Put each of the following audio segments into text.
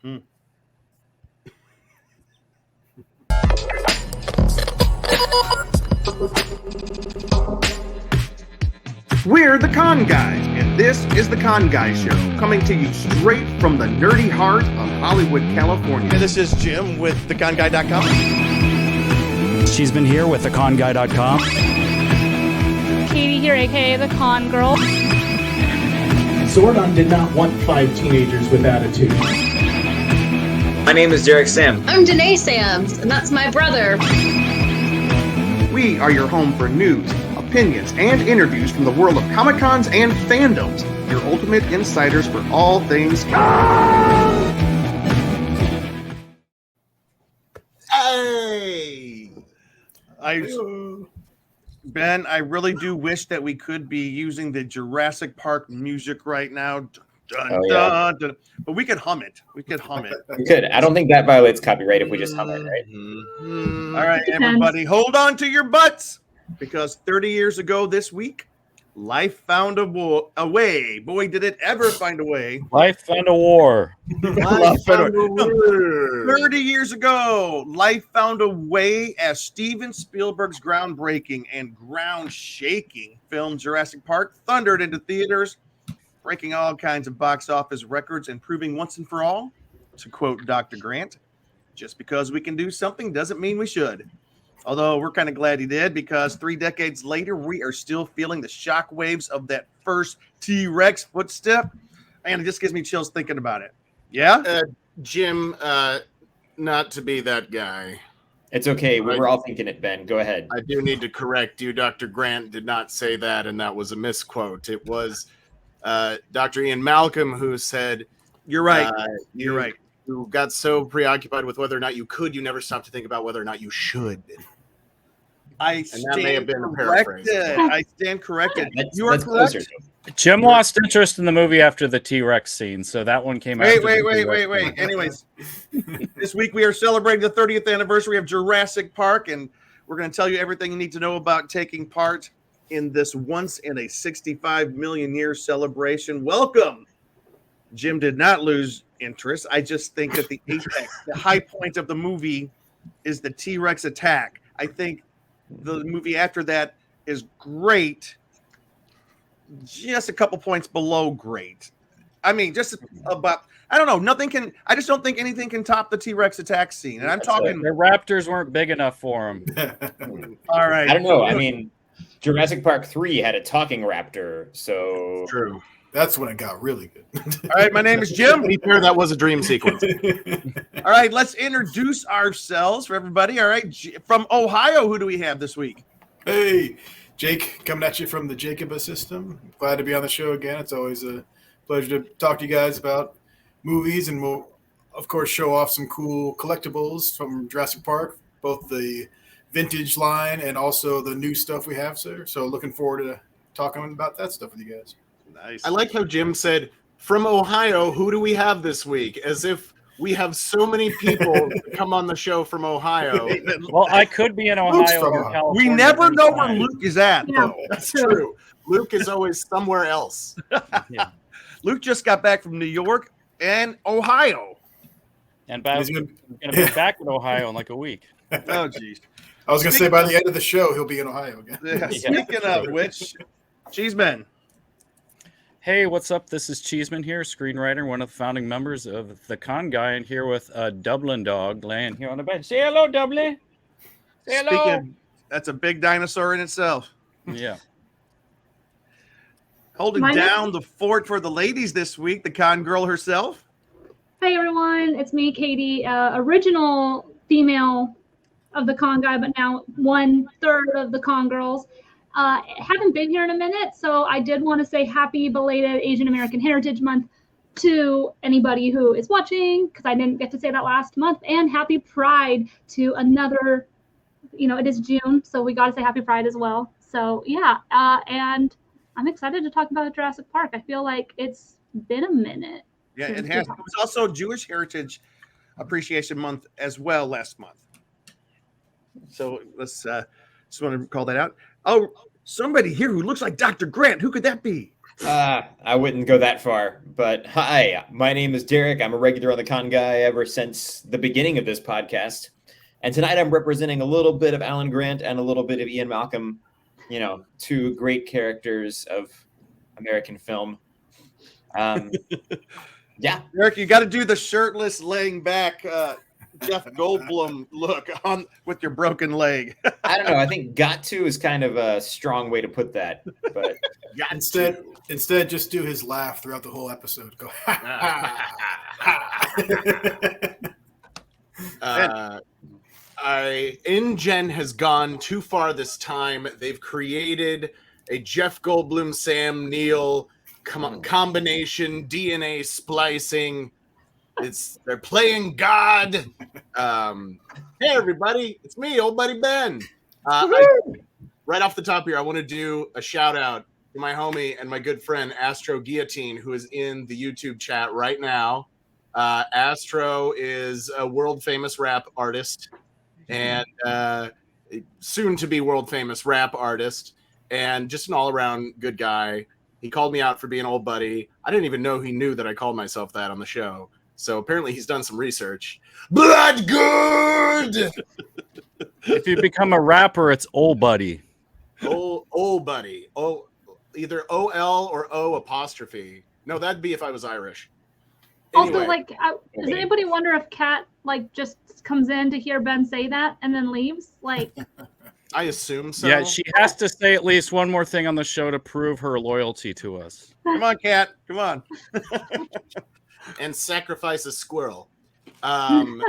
Hmm. We're the Con Guys, and this is the Con Guys Show, coming to you straight from the nerdy heart of Hollywood, California. And this is Jim with theconguy.com. She's been here with theconguy.com. Katie here, aka the Con Girl. Zordon did not want 5 teenagers with attitude. My name is Derek Sam. I'm Danae Sams, and that's my brother. We are your home for news, opinions, and interviews from the world of Comic-Cons and fandoms. Your ultimate insiders for all things con. Hey! Ben, I really do wish that we could be using the Jurassic Park music right now. Dun, dun, dun. But we could hum it. We could. I don't think that violates copyright if we just hum it, right? All right, everybody, hold on to your butts, because 30 years ago this week, life found a way. Boy, did it ever find a way. Life found a war. 30 years ago, life found a way as Steven Spielberg's groundbreaking and ground-shaking film Jurassic Park thundered into theaters, breaking all kinds of box office records and proving once and for all, to quote Dr. Grant, just because we can do something doesn't mean we should. Although we're kind of glad he did, because 3 decades later, we are still feeling the shockwaves of that first T-Rex footstep. And it just gives me chills thinking about it. Yeah? Jim, not to be that guy. It's okay. We were all thinking it, Ben. Go ahead. I do need to correct you. Dr. Grant did not say that, and that was a misquote. It was Dr. Ian Malcolm who said, You're right. You're right. You got so preoccupied with whether or not you could, you never stopped to think about whether or not you should. That may have been a paraphrase. I stand corrected. You are closer. Jim lost interest in the movie after the T-Rex scene, so that one came out. Wait. Anyways, this week we are celebrating the 30th anniversary of Jurassic Park, and we're going to tell you everything you need to know about taking part in this once in a 65 million year celebration. Welcome. Jim did not lose interest. I just think that the apex, the high point of the movie is the T-Rex attack. I think the movie after that is great, just a couple points below great. I mean, just about, I don't know, I just don't think anything can top the T-Rex attack scene. And I'm talking. The Raptors weren't big enough for him. All right. I don't know. I mean, Jurassic Park 3 had a talking raptor, so. True. That's when it got really good. All right, my name is Jim. To be fair, that was a dream sequence. All right, let's introduce ourselves for everybody. All right, from Ohio, who do we have this week? Hey, Jake, coming at you from the Jacoba system. Glad to be on the show again. It's always a pleasure to talk to you guys about movies, and we'll, of course, show off some cool collectibles from Jurassic Park, both the vintage line and also the new stuff we have, sir. So looking forward to talking about that stuff with you guys. Nice. I like how Jim said, from Ohio, who do we have this week? As if we have so many people come on the show from Ohio. Well, I could be in Ohio or California. We never know where Luke is at, though. That's true. Luke is always somewhere else. Yeah. Luke just got back from New York and Ohio. And he's going to be back in Ohio in like a week. Oh, geez. I was going to say, by the end of the show, he'll be in Ohio again. Yeah, speaking of which, Cheeseman. Hey, what's up? This is Cheeseman here, screenwriter, one of the founding members of The Con Guy, and here with a Dublin dog laying here on the bed. Say hello, Dublin. Say hello. That's a big dinosaur in itself. Yeah. Holding down the fort for the ladies this week, the con girl herself. Hi, everyone. It's me, Katie, original female of the Con Guy, but now 1/3 of the Con Girls. Haven't been here in a minute, so I did want to say happy belated Asian American Heritage Month to anybody who is watching, because I didn't get to say that last month, and happy Pride to another, it is June, so we got to say happy Pride as well. So yeah, and I'm excited to talk about Jurassic Park. I feel like it's been a minute. Yeah, it has. It was also Jewish Heritage Appreciation Month as well last month. So let's just want to call that out. Oh, somebody here who looks like Dr. Grant. Who could that be? I wouldn't go that far, but hi, my name is Derek. I'm a regular on the Con Guy ever since the beginning of this podcast. And tonight I'm representing a little bit of Alan Grant and a little bit of Ian Malcolm, you know, two great characters of American film. Yeah. Eric, you got to do the shirtless laying back Jeff Goldblum look on with your broken leg. I don't know. I think got to is kind of a strong way to put that, but Instead, just do his laugh throughout the whole episode. Go. InGen has gone too far this time. They've created a Jeff Goldblum, Sam Neill combination, DNA splicing. They're playing God. Hey everybody, it's me, old buddy Ben. Right off the top here, I want to do a shout out to my homie and my good friend Astro Guillotine, who is in the YouTube chat right now. Astro is a world famous rap artist and soon to be world famous rap artist, and just an all around good guy. He called me out for being old buddy. I didn't even know he knew that I called myself that on the show. So apparently he's done some research. Blood good. If you become a rapper, it's old buddy. Old buddy. Oh, either OL or O apostrophe. No, that'd be if I was Irish. Also, Anyway. does anybody wonder if Kat just comes in to hear Ben say that and then leaves? I assume so. Yeah, she has to say at least one more thing on the show to prove her loyalty to us. Come on, Kat. Come on. And sacrifice a squirrel. Anyway,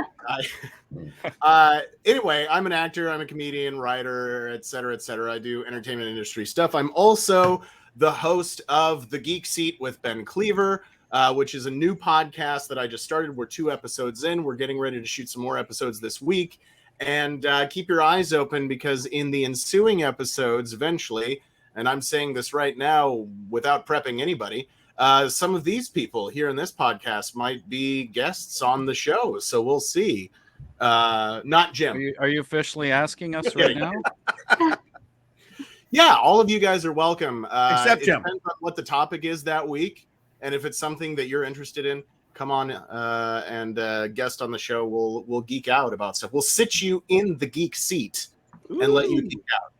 I'm an actor, I'm a comedian, writer, etc., etc. I do entertainment industry stuff. I'm also the host of The Geek Seat with Ben Cleaver, which is a new podcast that I just started. We're 2 episodes in. We're getting ready to shoot some more episodes this week. And keep your eyes open, because in the ensuing episodes, eventually, and I'm saying this right now without prepping anybody, some of these people here in this podcast might be guests on the show. So we'll see. Not Jim. Are you officially asking us right now? Yeah, all of you guys are welcome. Except Jim. Depends on what the topic is that week. And if it's something that you're interested in, come on and guest on the show. We'll geek out about stuff. We'll sit you in the geek seat and let you geek out.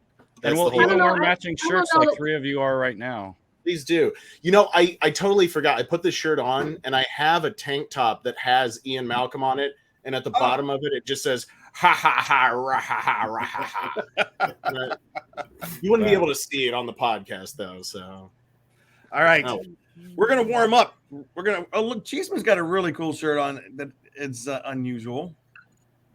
And we'll even wear matching shirts like 3 of you are right now. Please do. You know, I totally forgot. I put this shirt on and I have a tank top that has Ian Malcolm on it. And at the bottom of it, it just says, ha, ha, ha, rah, ha, ha, rah, ha, ha. You wouldn't be able to see it on the podcast, though. So, all right. Oh. We're going to warm up. Look, Cheeseman's got a really cool shirt on that it's unusual.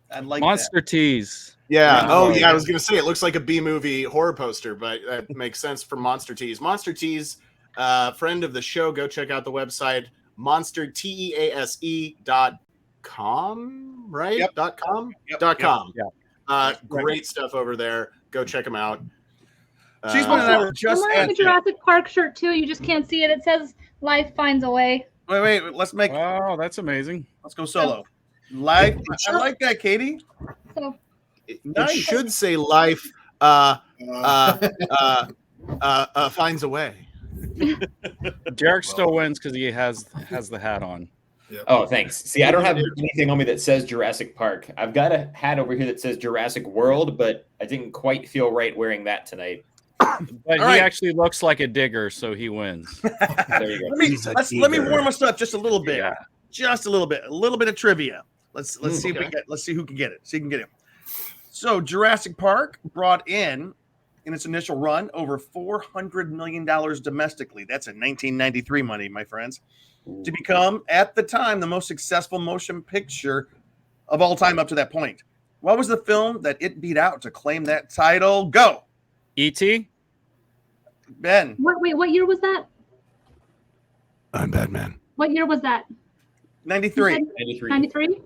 I like Monster Tees. Yeah. Oh, yeah. I was going to say it looks like a B-movie horror poster, but that makes sense for Monster Tees. Monster Tees, friend of the show. Go check out the website, monstertease.com, right? Yep. .com? Yep. .com. Yeah. Great stuff over there. Go check them out. Cheeseman and I were just I'm wearing a Jurassic Park shirt too. You just can't see it. It says "Life finds a way." Wait. Let's make. Oh, that's amazing. Let's go solo. Life. I like that, Katie. So it should say "Life finds a way." Derek still wins because he has the hat on. Yep. Oh, thanks. See, I don't have anything on me that says Jurassic Park. I've got a hat over here that says Jurassic World, but I didn't quite feel right wearing that tonight. But he actually looks like a digger, so he wins. There you go. Let me warm us up just a little bit. Yeah. Just a little bit. A little bit of trivia. Let's see if we get. Let's see who can get it. See who can get it. So Jurassic Park brought in its initial run over $400 million domestically. That's in 1993 money, my friends. To become, at the time, the most successful motion picture of all time up to that point. What was the film that it beat out to claim that title? Go. E.T.? Ben. What year was that? I'm Batman. What year was that? 93. 93?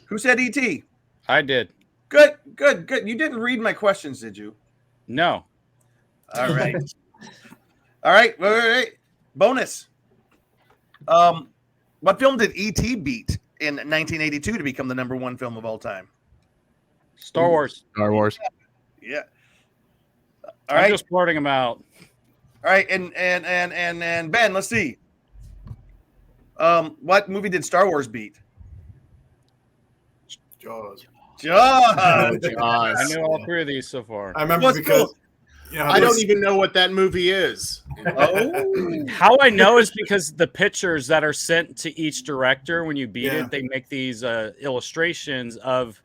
Who said E.T.? I did. Good. You didn't read my questions, did you? No. All right. All right. Wait. Bonus. What film did E.T. beat in 1982 to become the #1 film of all time? Star Wars. Star Wars. Yeah. All I'm right. just blurting them out. All right, and Ben, let's see. What movie did Star Wars beat? Jaws. Jaws. I Jaws. know all three of these so far. I remember What's because cool? you know, I don't even know what that movie is. Oh, How I know is because the pictures that are sent to each director when you beat Yeah. it, they make these illustrations of,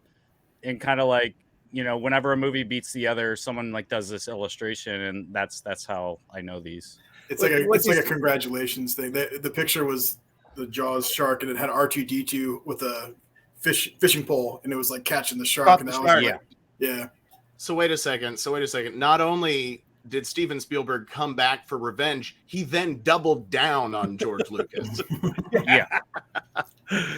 and kind of like, you know, whenever a movie beats the other, someone like does this illustration, and that's how I know these. It's like What a is- congratulations thing. The picture was the Jaws shark, and it had R2-D2 with a fishing pole, and it was like catching the shark. Caught And the that shark. was like, yeah. So wait a second. Not only did Steven Spielberg come back for revenge, he then doubled down on George Lucas. Yeah.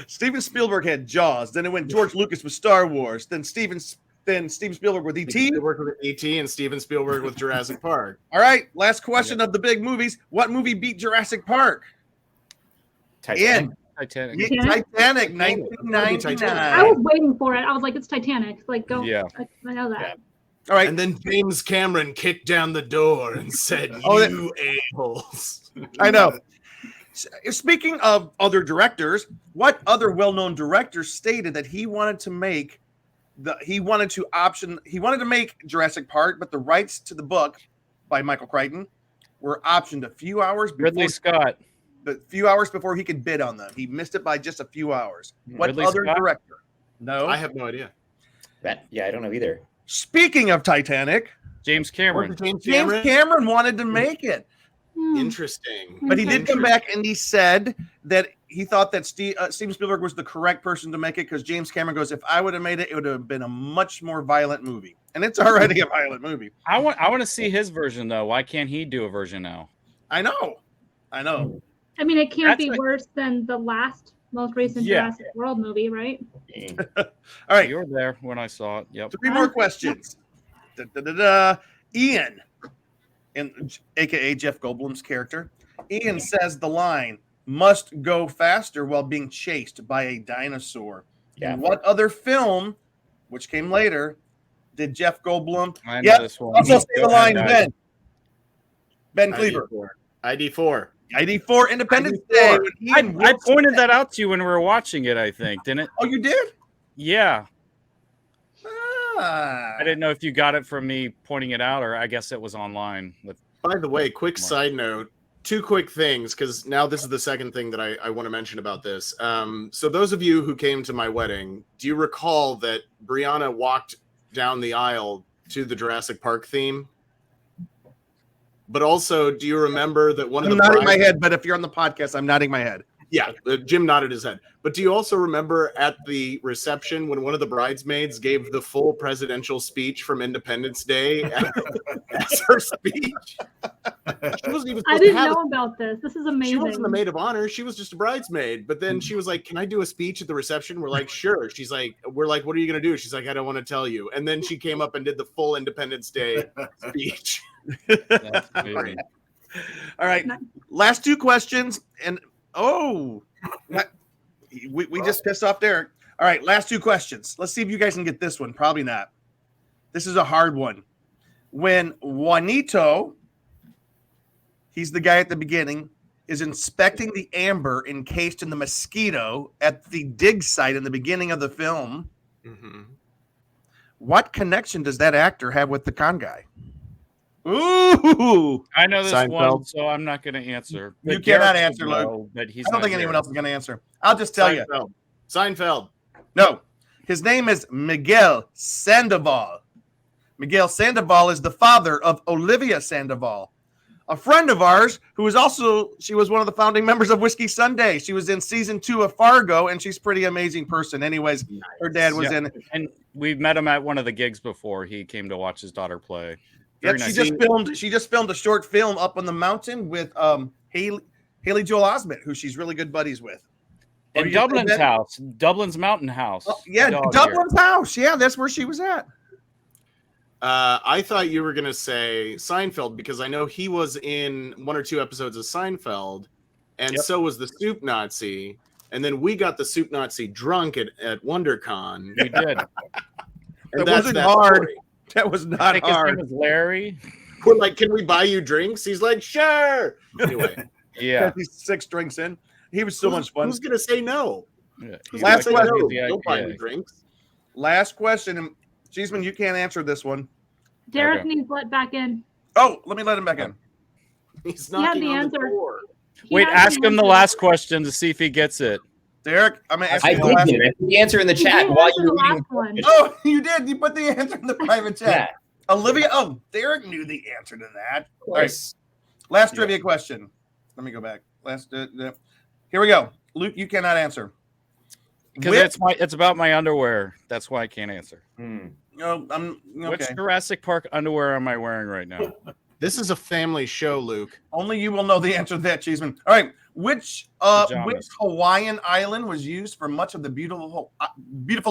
Steven Spielberg had Jaws. Then it went George Lucas with Star Wars. Then Steven Spielberg with E.T. Spielberg with E.T. and Steven Spielberg with Jurassic Park. All right, last question of the big movies. What movie beat Jurassic Park? Titanic. Titanic. Titanic, Titanic. 1999. I was waiting for it. I was like, it's Titanic. Like, go. Yeah. I know that. Yeah. All right, And then James Cameron kicked down the door and said, Oh, "You a-holes." I know. Speaking of other directors, what other well-known director stated that he wanted to make Jurassic Park, but the rights to the book by Michael Crichton were optioned a few hours Ridley Scott. before he could bid on them. He missed it by just a few hours. What Ridley other Scott? director? No. I have no idea. I don't know either. Speaking of Titanic, James Cameron. James James Cameron wanted to make it, Hmm. Interesting. but he did come back and he said that he thought that Steven Spielberg was the correct person to make it because James Cameron goes, if I would have made it, it would have been a much more violent movie, and it's already a violent movie. I want to see his version though. Why can't he do a version now? I know. I mean, it can't That's be like- worse than the most recent Yeah. Jurassic World movie, right? All right, You were there when I saw it. Yep. 3 more questions. Ian, aka Jeff Goldblum's character, Ian says the line "must go faster" while being chased by a dinosaur. Yeah. In what other film, which came later, did Jeff Goldblum? I know Yep. this one. Also say the Go ahead, line, guys. Ben Cleaver. ID4. ID4 Independence ID4. Day. when Ian I Wilson- pointed that out to you when we were watching it, I think, didn't it? Oh, you did? Yeah. Ah. I didn't know if you got it from me pointing it out, or I guess it was online. By the way, quick Mark. side note, 2 quick things, because now this is the second thing that I want to mention about this. So those of you who came to my wedding, do you recall that Brianna walked down the aisle to the Jurassic Park theme? But also, do you remember that one of I'm the nodding my brides- head, but if you're on the podcast, I'm nodding my head. Yeah, Jim nodded his head. But do you also remember at the reception when one of the bridesmaids gave the full presidential speech from Independence Day as her speech? She wasn't even I supposed didn't to have know about this. This is She amazing. wasn't the maid of honor. She was just a bridesmaid. But then she was like, "Can I do a speech at the reception?" We're like, "Sure." She's like, "We're like, what are you gonna do?" She's like, "I don't want to tell you." And then she came up and did the full Independence Day speech. That's amazing. All right, last 2 questions, and we just pissed off Derek. All right, last 2 questions. Let's see if you guys can get this one. Probably not. This is a hard one. When Juanito, he's the guy at the beginning, is inspecting the amber encased in the mosquito at the dig site in the beginning of the film, what connection does that actor have with the con guy? Ooh, I know this one, Seinfeld. so I'm not going to answer. You But cannot Derek answer, would Luke. know, but he's I don't not think anyone here. else is going to answer. I'll just tell you. Seinfeld. No, his name is Miguel Sandoval. Miguel Sandoval is the father of Olivia Sandoval, a friend of ours who was she was one of the founding members of Whiskey Sunday. She was in season 2 of Fargo, and she's a pretty amazing person. Anyways, her dad was Yeah. in. And we've met him at one of the gigs before. He came to watch his daughter play. Yeah, Very she nice. just filmed a short film up on the mountain with Haley Joel Osment, who she's really good buddies with. Or In you said Dublin's that? house, Dublin's Mountain House. Yeah, Dog Dublin's house. Yeah, that's where she was at. I thought you were gonna say Seinfeld because I know he was in 1 or 2 episodes of Seinfeld, and Yep. so was the Soup Nazi. And then we got the Soup Nazi drunk at WonderCon. here. We did. That wasn't hard. story. That was I not think his hard. name was Larry. We're like, can we buy you drinks? He's like, sure. Anyway, Yeah. He's 6 drinks in. He was so much fun. Who's gonna say no? Yeah. Who's Last gonna say question. no? Don't buy me Yeah. drinks. Last question. And Cheeseman, you can't answer this one. Derek Okay. needs let back in. Oh, let me let him back in. He's He had knocking the on answer. the door. He Wait, has ask him the answer. last question to see if he gets it. Derek, I'm gonna ask I you did the last. get it. I put the answer in the He chat did while answer you the were reading last one. Oh, you did. You put the answer in the private chat. Yeah, Olivia. Oh, Derek knew the answer to that. of All right. course. Last trivia question. Let me go back. Here we go. Luke, you cannot answer. Because Which- it's about my underwear. That's why I can't answer. No, I'm Which okay. Jurassic Park underwear am I wearing right now? This is a family show, Luke. Only you will know the answer to that, Cheeseman. All right. Which Pajamas. Hawaiian island was used for much of the beautiful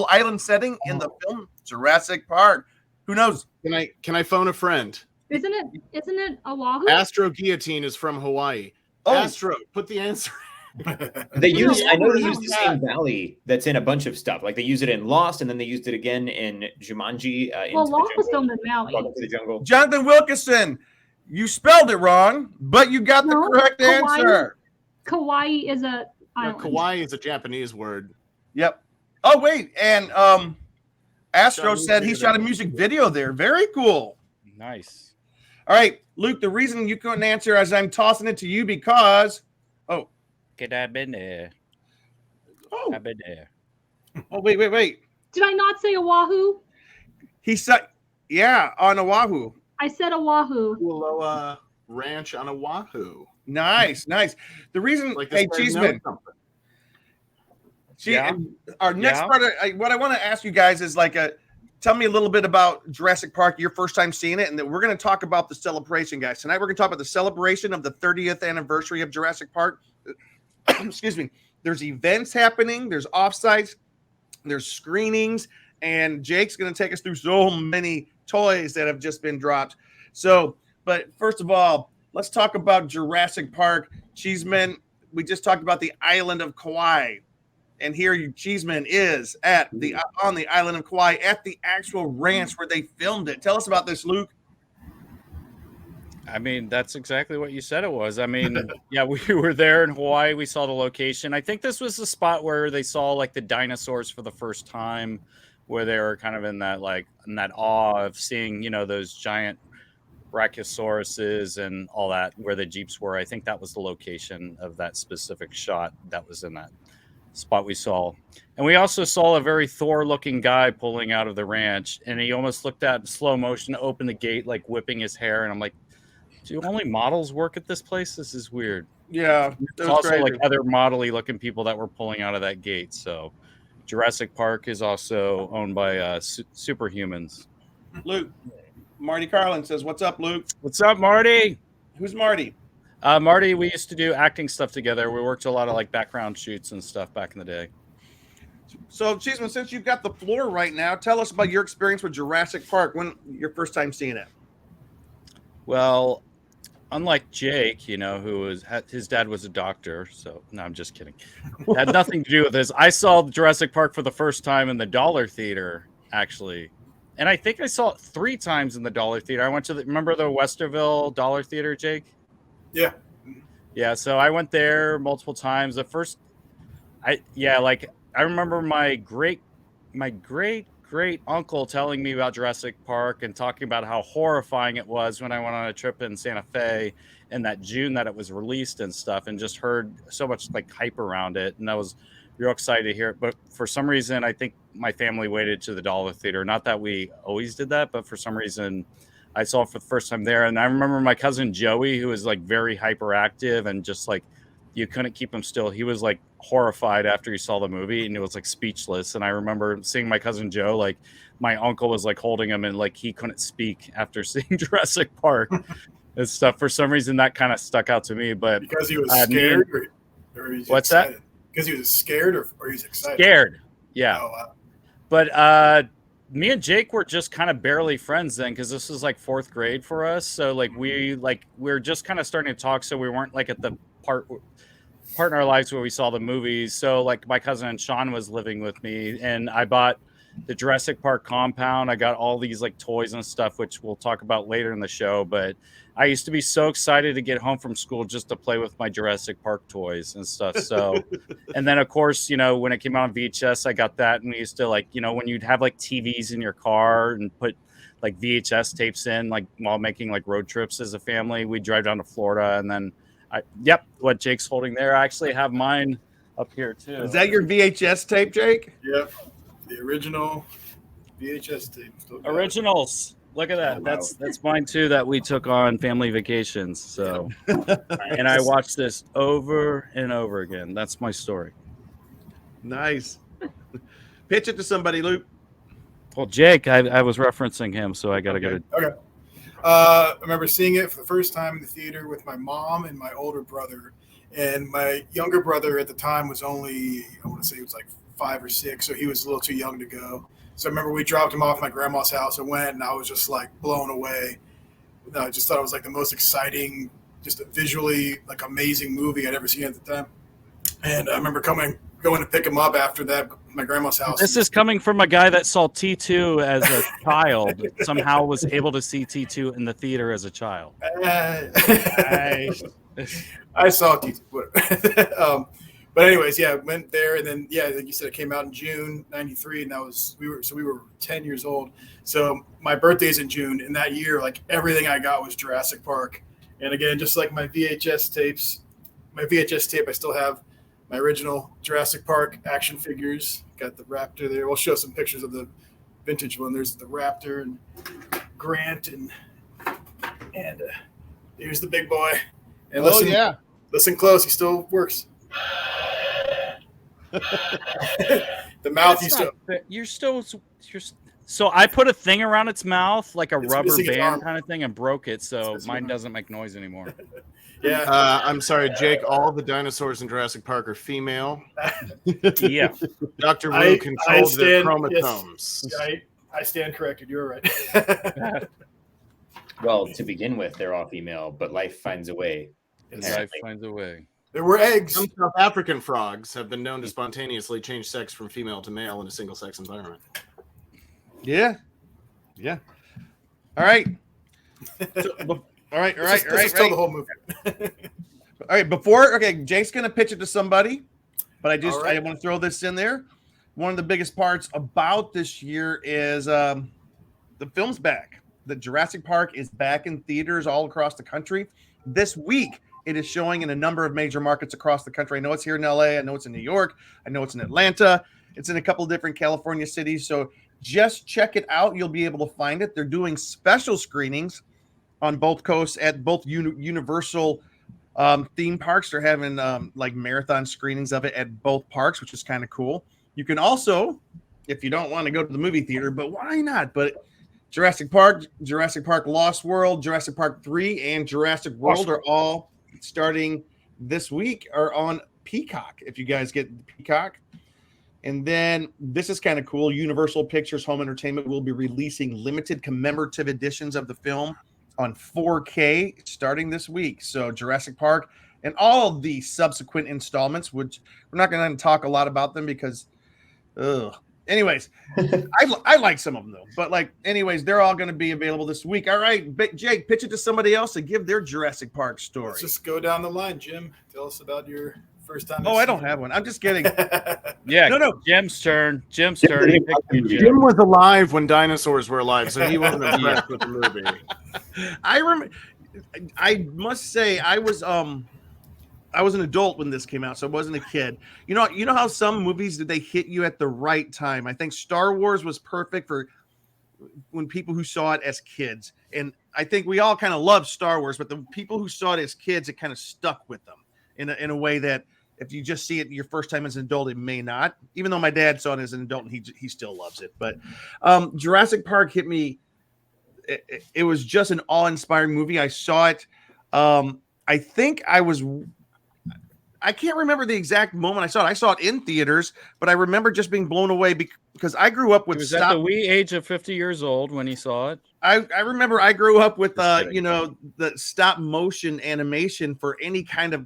island setting in the film Jurassic Park? Who knows? Can I phone a friend? Isn't it Oahu? Astro Guillotine is from Hawaii. Oh. Astro, put the answer. They use. I know they Yeah. use the same valley that's in a bunch of stuff. Like they use it in Lost, and then they used it again in Jumanji. Well, Into the Lost was Jungle. filmed in Maui. Welcome to the jungle. Jonathan Wilkinson, you spelled it wrong, but you got the No, correct Hawaii. answer. Kauai is a island. Kauai is a Japanese word. Yep. Oh, wait. And Astro Shot a said he music shot a video. music video there. Very cool. Nice. All right, Luke, the reason you couldn't answer is I'm tossing it to you because Could have been there. oh, I've been there. wait. Did I not say Oahu? He said yeah, on Oahu. I said Oahu. Kualoa Ranch on Oahu. Nice. The reason Like hey this guy knows Cheeseman, something. Yeah. our next Yeah. part of what I want to ask you guys is tell me a little bit about Jurassic Park, your first time seeing it, and then we're going to talk about the celebration, guys. Tonight we're going to talk about the celebration of the 30th anniversary of Jurassic Park. Excuse me. There's events happening, there's offsites, there's screenings, and Jake's going to take us through so many toys that have just been dropped. So, but first of all, let's talk about Jurassic Park. Cheeseman, we just talked about the island of Kauai. And here Cheeseman is at on the island of Kauai at the actual ranch where they filmed it. Tell us about this, Luke. I mean, that's exactly what you said it was. I mean, yeah, we were there in Hawaii. We saw the location. I think this was the spot where they saw like the dinosaurs for the first time, where they were kind of in that awe of seeing, those giant Brachiosauruses and all that, where the Jeeps were. I think that was the location of that specific shot that was in that spot we saw. And we also saw a very Thor-looking guy pulling out of the ranch, and he almost looked at slow motion, open the gate, like whipping his hair. And I'm like, do only models work at this place? This is weird. Yeah, There's also like other model-y looking people that were pulling out of that gate. So Jurassic Park is also owned by superhumans. Luke. Marty Carlin says, "What's up, Luke? What's up, Marty?" Who's Marty? Marty, we used to do acting stuff together. We worked a lot of like background shoots and stuff back in the day. So, Cheeseman, since you've got the floor right now, tell us about your experience with Jurassic Park. When your first time seeing it? Well, unlike Jake, his dad was a doctor. So no, I'm just kidding. It had nothing to do with this. I saw Jurassic Park for the first time in the Dollar Theater, actually. And I think I saw it 3 times in the Dollar Theater. I went to remember the Westerville Dollar Theater, Jake? Yeah. Yeah, so I went there multiple times. The first I remember my great uncle telling me about Jurassic Park and talking about how horrifying it was when I went on a trip in Santa Fe in that June that it was released and stuff, and just heard so much like hype around it, and I was real excited to hear it. But for some reason, I think my family waited to the Dollar Theater. Not that we always did that, but for some reason I saw it for the first time there. And I remember my cousin Joey, who was like very hyperactive and just like you couldn't keep him still. He was like horrified after he saw the movie, and it was like speechless. And I remember seeing my cousin Joe, like my uncle was like holding him, and like he couldn't speak after seeing Jurassic Park and stuff. For some reason, that kind of stuck out to me. But Because he was scared, or he's what's excited? that? Because he was scared, or he's excited. Scared, yeah. Oh, wow. But me and Jake were just kind of barely friends then, because this was like 4th grade for us. So like we were just kind of starting to talk. So we weren't like at the part in our lives where we saw the movies. So like my cousin Sean was living with me, and I bought the Jurassic Park compound. I got all these like toys and stuff, which we'll talk about later in the show. But I used to be so excited to get home from school just to play with my Jurassic Park toys and stuff. So, and then of course, when it came out on VHS, I got that. And we used to like, when you'd have like TVs in your car and put like VHS tapes in, like while making like road trips as a family, we'd drive down to Florida. And then what Jake's holding there, I actually have mine up here too. Is that your VHS tape, Jake? Yep. The original VHS tape. Originals. Look at that. Oh, wow. That's mine too that we took on family vacations. So and I watched this over and over again. That's my story. Nice. Pitch it to somebody, Luke. Well, Jake, I was referencing him, so I gotta get it. Okay. I remember seeing it for the first time in the theater with my mom and my older brother. And my younger brother at the time was only, I want to say he was like 5 or 6, so he was a little too young to go. So I remember we dropped him off at my grandma's house and went, and I was just like blown away. I just thought it was like the most exciting, just a visually like amazing movie I'd ever seen at the time. And I remember going to pick him up after that at my grandma's house. This is coming from a guy that saw T2 as a child, somehow was able to see T2 in the theater as a child. I saw T2. But anyways, yeah, went there, and then like you said, it came out in June '93, and we were 10 years old. So my birthday's in June, and that year, like everything I got was Jurassic Park. And again, just like my VHS tape, I still have my original Jurassic Park action figures. Got the Raptor there. We'll show some pictures of the vintage one. There's the Raptor and Grant, and here's the big boy. And listen close. He still works. The mouth So I put a thing around its mouth, like a rubber missing its arm. band kind of thing, and broke it. So mine doesn't make noise anymore. Yeah. I'm sorry, Jake. All the dinosaurs in Jurassic Park are female. Yeah. Dr. Wu controlled their chromosomes. Yes, I stand corrected. You're right. Well, to begin with, they're all female, but life finds a way. Life finds a way. There were eggs. Some South African frogs have been known to spontaneously change sex from female to male in a single-sex environment. Yeah. All right. All right. Tell the whole movie. All right. Jake's gonna pitch it to somebody, but I want to throw this in there. One of the biggest parts about this year is the film's back. The Jurassic Park is back in theaters all across the country this week. It is showing in a number of major markets across the country. I know it's here in LA. I know it's in New York. I know it's in Atlanta. It's in a couple of different California cities. So just check it out. You'll be able to find it. They're doing special screenings on both coasts at both Universal theme parks. They're having like marathon screenings of it at both parks, which is kind of cool. You can also, if you don't want to go to the movie theater, but why not? But Jurassic Park, Jurassic Park Lost World, Jurassic Park 3, and Jurassic World are all starting this week, are on Peacock, if you guys get Peacock. And then this is kind of cool. Universal Pictures Home Entertainment will be releasing limited commemorative editions of the film on 4K starting this week. So Jurassic Park and all of the subsequent installments, which we're not going to talk a lot about them because, anyways, I like some of them though. But anyways, they're all going to be available this week. All right, Jake, pitch it to somebody else to give their Jurassic Park story. Let's just go down the line, Jim. Tell us about your first time. Oh, I don't have one. I'm just kidding. Yeah, no. Jim's turn. Jim Jim was alive when dinosaurs were alive, so he wasn't impressed with the movie. I must say I was an adult when this came out, so I wasn't a kid. You know how some movies did they hit you at the right time? I think Star Wars was perfect for when people who saw it as kids, and I think we all kind of loved Star Wars, but the people who saw it as kids, it kind of stuck with them in a way that if you just see it your first time as an adult, it may not. Even though my dad saw it as an adult and he still loves it, but Jurassic Park hit me. It was just an awe-inspiring movie. I saw it. I think I can't remember the exact moment I saw it. I saw it in theaters, but I remember just being blown away because I grew up with. He was at the wee age of 50 years old when he saw it. I remember I grew up with the stop motion animation for any kind of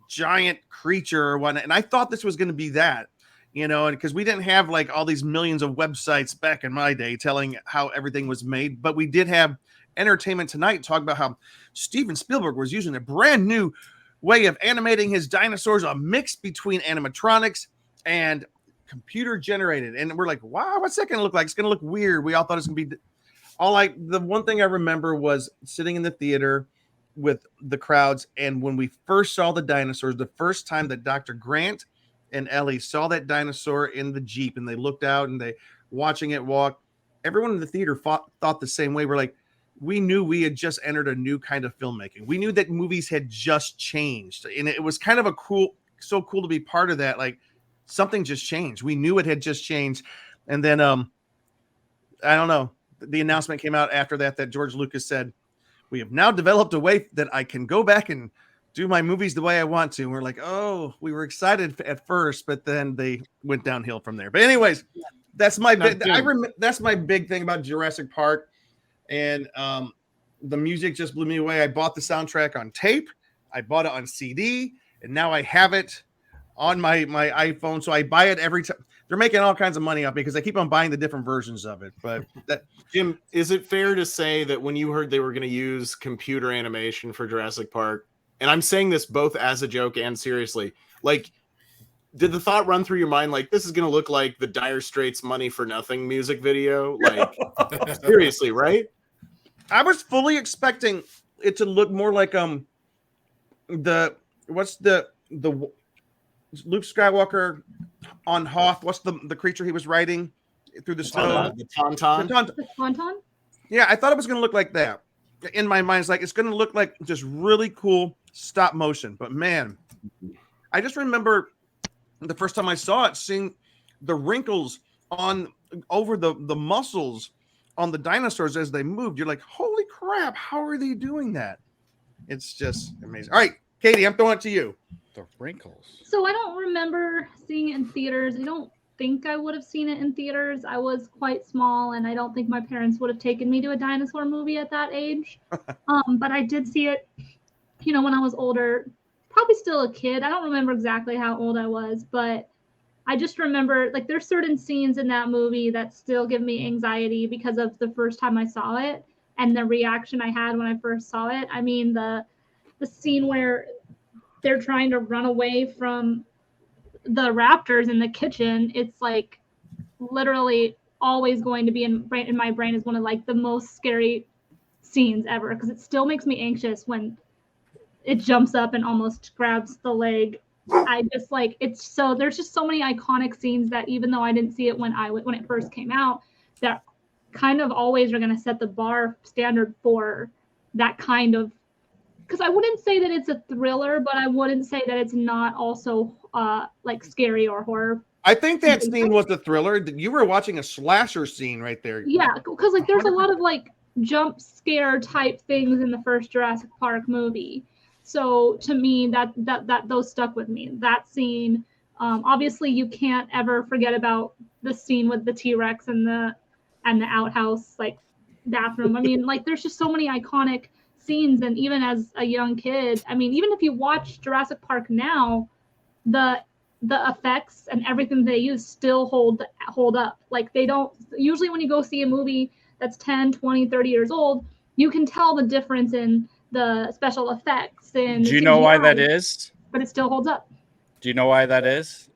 giant creature or whatnot, and I thought this was going to be that. you know, and because we didn't have like all these millions of websites back in my day telling how everything was made, but we did have Entertainment Tonight talk about how Steven Spielberg was using a brand new way of animating his dinosaurs, a mix between animatronics and computer generated. And we're like, wow, what's that going to look like? It's going to look weird. We all thought it's going to be the one thing I remember was sitting in the theater with the crowds. And when we first saw the dinosaurs, the first time that Dr. Grant and Ellie saw that dinosaur in the Jeep and they looked out and they watching it walk, everyone in the theater thought the same way. We're like, we knew we had just entered a new kind of filmmaking. We knew that movies had just changed. And it was kind of so cool to be part of that. Like something just changed. We knew it had just changed. And then, I don't know, the announcement came out after that George Lucas said, we have now developed a way that I can go back and do my movies the way I want to. And we're like, oh, we were excited at first, but then they went downhill from there. But anyways, that's my that's my big thing about Jurassic Park. And the music just blew me away. I bought the soundtrack on tape. I bought it on CD, and now I have it on my iPhone. So I buy it every time. They're making all kinds of money off me because I keep on buying the different versions of it. But Jim, is it fair to say that when you heard they were going to use computer animation for Jurassic Park, and I'm saying this both as a joke and seriously, like, did the thought run through your mind like this is going to look like the Dire Straits Money for Nothing music video? Like, seriously, right? I was fully expecting it to look more like the Luke Skywalker on Hoth. What's the creature he was riding through the snow? The Tauntaun. The Tauntaun? Yeah, I thought it was going to look like that. In my mind, it's like it's going to look like just really cool stop motion. But man, I just remember the first time I saw it, seeing the wrinkles over the muscles on the dinosaurs as they moved. You're like, holy crap, how are they doing that? It's just amazing. All right, Katie, I'm throwing it to you. The wrinkles. So I don't remember seeing it in theaters. I don't think I would have seen it in theaters. I was quite small, and I don't think my parents would have taken me to a dinosaur movie at that age. But I did see it, when I was older, probably still a kid. I don't remember exactly how old I was, but I just remember, like, there's certain scenes in that movie that still give me anxiety because of the first time I saw it and the reaction I had when I first saw it. I mean, the scene where they're trying to run away from the raptors in the kitchen, it's like literally always going to be in my brain as one of like the most scary scenes ever, because it still makes me anxious when it jumps up and almost grabs the leg. I just like it's so there's just so many iconic scenes that even though I didn't see it when it first came out, that kind of always are going to set the bar standard for that kind of, because I wouldn't say that it's a thriller, but I wouldn't say that it's not also like scary or horror. I think that scene was a thriller. You were watching a slasher scene right there. Yeah, because like there's a lot of like jump scare type things in the first Jurassic Park movie. So to me, that those stuck with me. That scene, obviously, you can't ever forget about the scene with the T-Rex and the outhouse like bathroom. I mean, like there's just so many iconic scenes, and even as a young kid, I mean, even if you watch Jurassic Park now, the effects and everything they use still hold up. Like they don't usually when you go see a movie that's 10, 20, 30 years old, you can tell the difference in the special effects and do you know why that is? But it still holds up. Do you know why that is?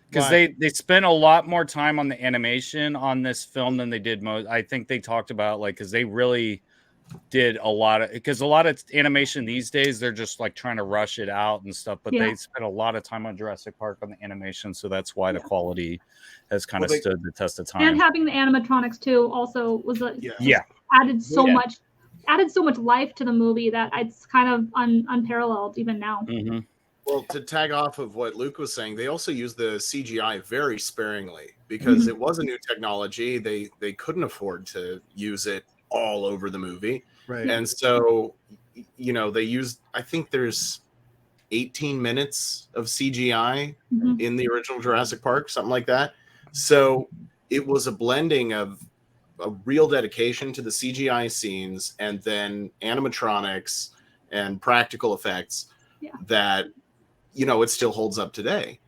Because they spent a lot more time on the animation on this film than they did most. I think they talked about like because they really did a lot of animation these days, they're just like trying to rush it out and stuff, but they spent a lot of time on Jurassic Park on the animation, so that's why the quality has kind of stood the test of time. And having the animatronics too also was added so much life to the movie that it's kind of unparalleled even now. Mm-hmm. Well, to tag off of what Luke was saying, they also used the CGI very sparingly because it was a new technology. They couldn't afford to use it all over the movie. Right. And so, they used, I think there's 18 minutes of CGI in the original Jurassic Park, something like that. So it was a blending of a real dedication to the CGI scenes and then animatronics and practical effects that, it still holds up today.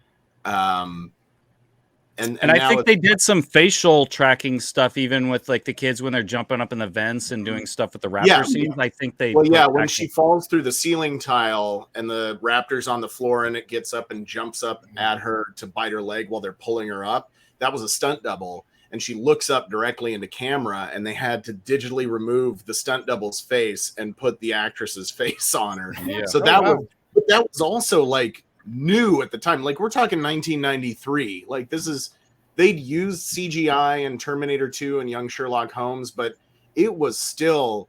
And now I think they did some facial tracking stuff, even with like the kids when they're jumping up in the vents and doing stuff with the raptor scenes. I think they when she falls through the ceiling tile and the raptor's on the floor and it gets up and jumps up at her to bite her leg while they're pulling her up, that was a stunt double. And she looks up directly into camera, and they had to digitally remove the stunt double's face and put the actress's face on her. Yeah. So that was also like new at the time. Like, we're talking 1993. Like, they'd used CGI in Terminator 2 and Young Sherlock Holmes, but it was still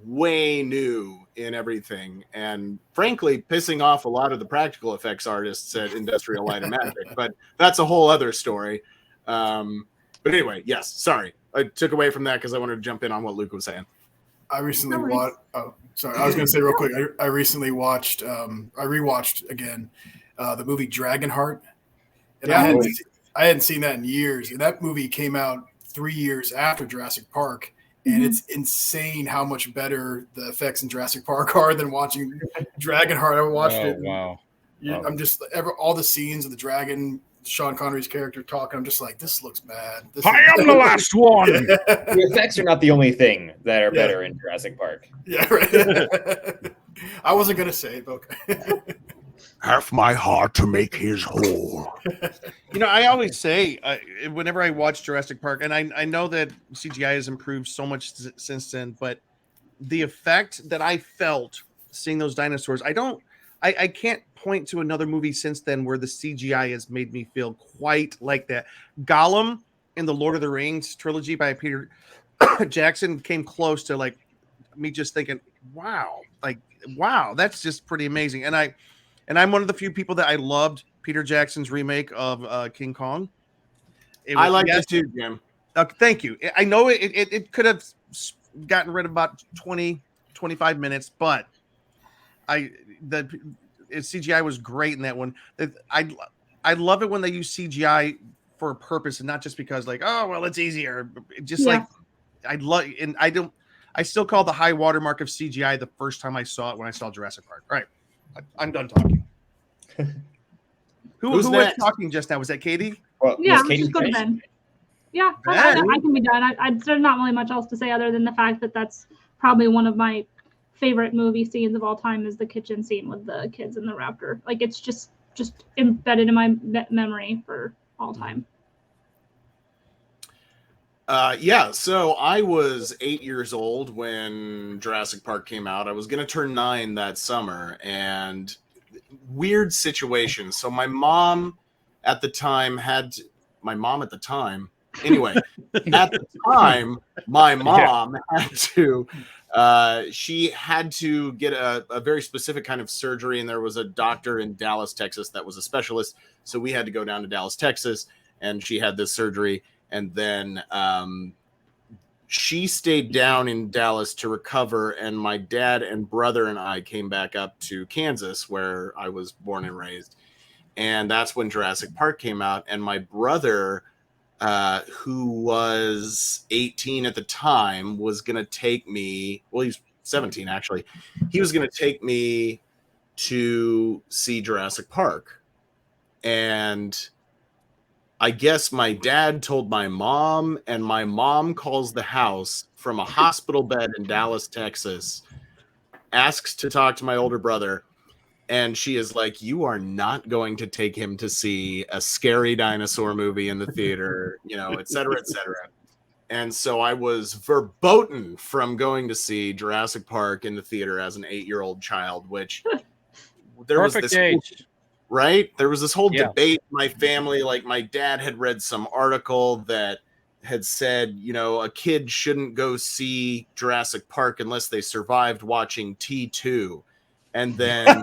way new in everything, and frankly pissing off a lot of the practical effects artists at Industrial Light and Magic. But that's a whole other story. But anyway, yes, sorry, I took away from that because I wanted to jump in on what Luke was saying. I recently watched. Oh, sorry. I was going to say real quick. I recently watched. I rewatched again the movie Dragonheart, and I hadn't seen that in years. And that movie came out 3 years after Jurassic Park, and it's insane how much better the effects in Jurassic Park are than watching Dragonheart. I watched it. Wow! I'm just all the scenes of the dragon. Sean Connery's character talking, I'm just like, this looks bad. I am the last one. The effects are not the only thing that are better in Jurassic Park. Yeah, right. I wasn't going to say it, but okay. Half my heart to make his whole. I always say, whenever I watch Jurassic Park, and I know that CGI has improved so much since then, but the effect that I felt seeing those dinosaurs, I can't point to another movie since then where the CGI has made me feel quite like that. Gollum in the Lord of the Rings trilogy by Peter Jackson came close to like me just thinking, wow, that's just pretty amazing. And I'm one of the few people that I loved Peter Jackson's remake of King Kong. I like it too, Jim. Thank you. I know it could have gotten rid of about 20, 25 minutes, but CGI was great in that one. I love it when they use CGI for a purpose and not just because like, oh well, it's easier. Like I still call the high watermark of CGI the first time I saw it when I saw Jurassic Park. All right, I'm done talking. Who was talking just now? Was that Katie? Well, yeah, just go to Ben. Yeah, I can be done. There's not really much else to say other than the fact that that's probably one of my favorite movie scenes of all time is the kitchen scene with the kids and the raptor. Like, it's just embedded in my memory for all time. So I was 8 years old when Jurassic Park came out. I was going to turn 9 that summer, and weird situation. So my mom at the time anyway, at the time, my mom had to, she had to get a very specific kind of surgery, and there was a doctor in Dallas, Texas that was a specialist. So we had to go down to Dallas, Texas, and she had this surgery. And then she stayed down in Dallas to recover, and my dad and brother and I came back up to Kansas, where I was born and raised. And that's when Jurassic Park came out. And my brother, who was 18 at the time, was going to take me, well, he's 17 actually. He was going to take me to see Jurassic Park. And I guess my dad told my mom, and my mom calls the house from a hospital bed in Dallas, Texas, asks to talk to my older brother, and she is like, you are not going to take him to see a scary dinosaur movie in the theater, et cetera, et cetera. And so I was verboten from going to see Jurassic Park in the theater as an 8-year-old child, which there Perfect was this age. Right? There was this whole debate in my family. Like, my dad had read some article that had said, a kid shouldn't go see Jurassic Park unless they survived watching T2. And then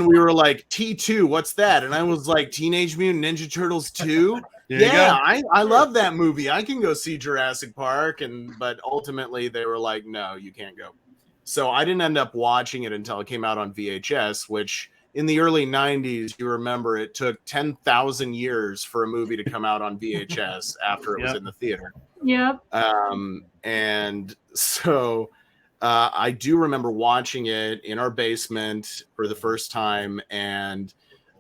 we were like, T2, what's that? And I was like, Teenage Mutant Ninja Turtles 2? I love that movie. I can go see Jurassic Park. But ultimately they were like, no, you can't go. So I didn't end up watching it until it came out on VHS, which in the early 90s, you remember it took 10,000 years for a movie to come out on VHS after it was in the theater. Yep. And so I do remember watching it in our basement for the first time. And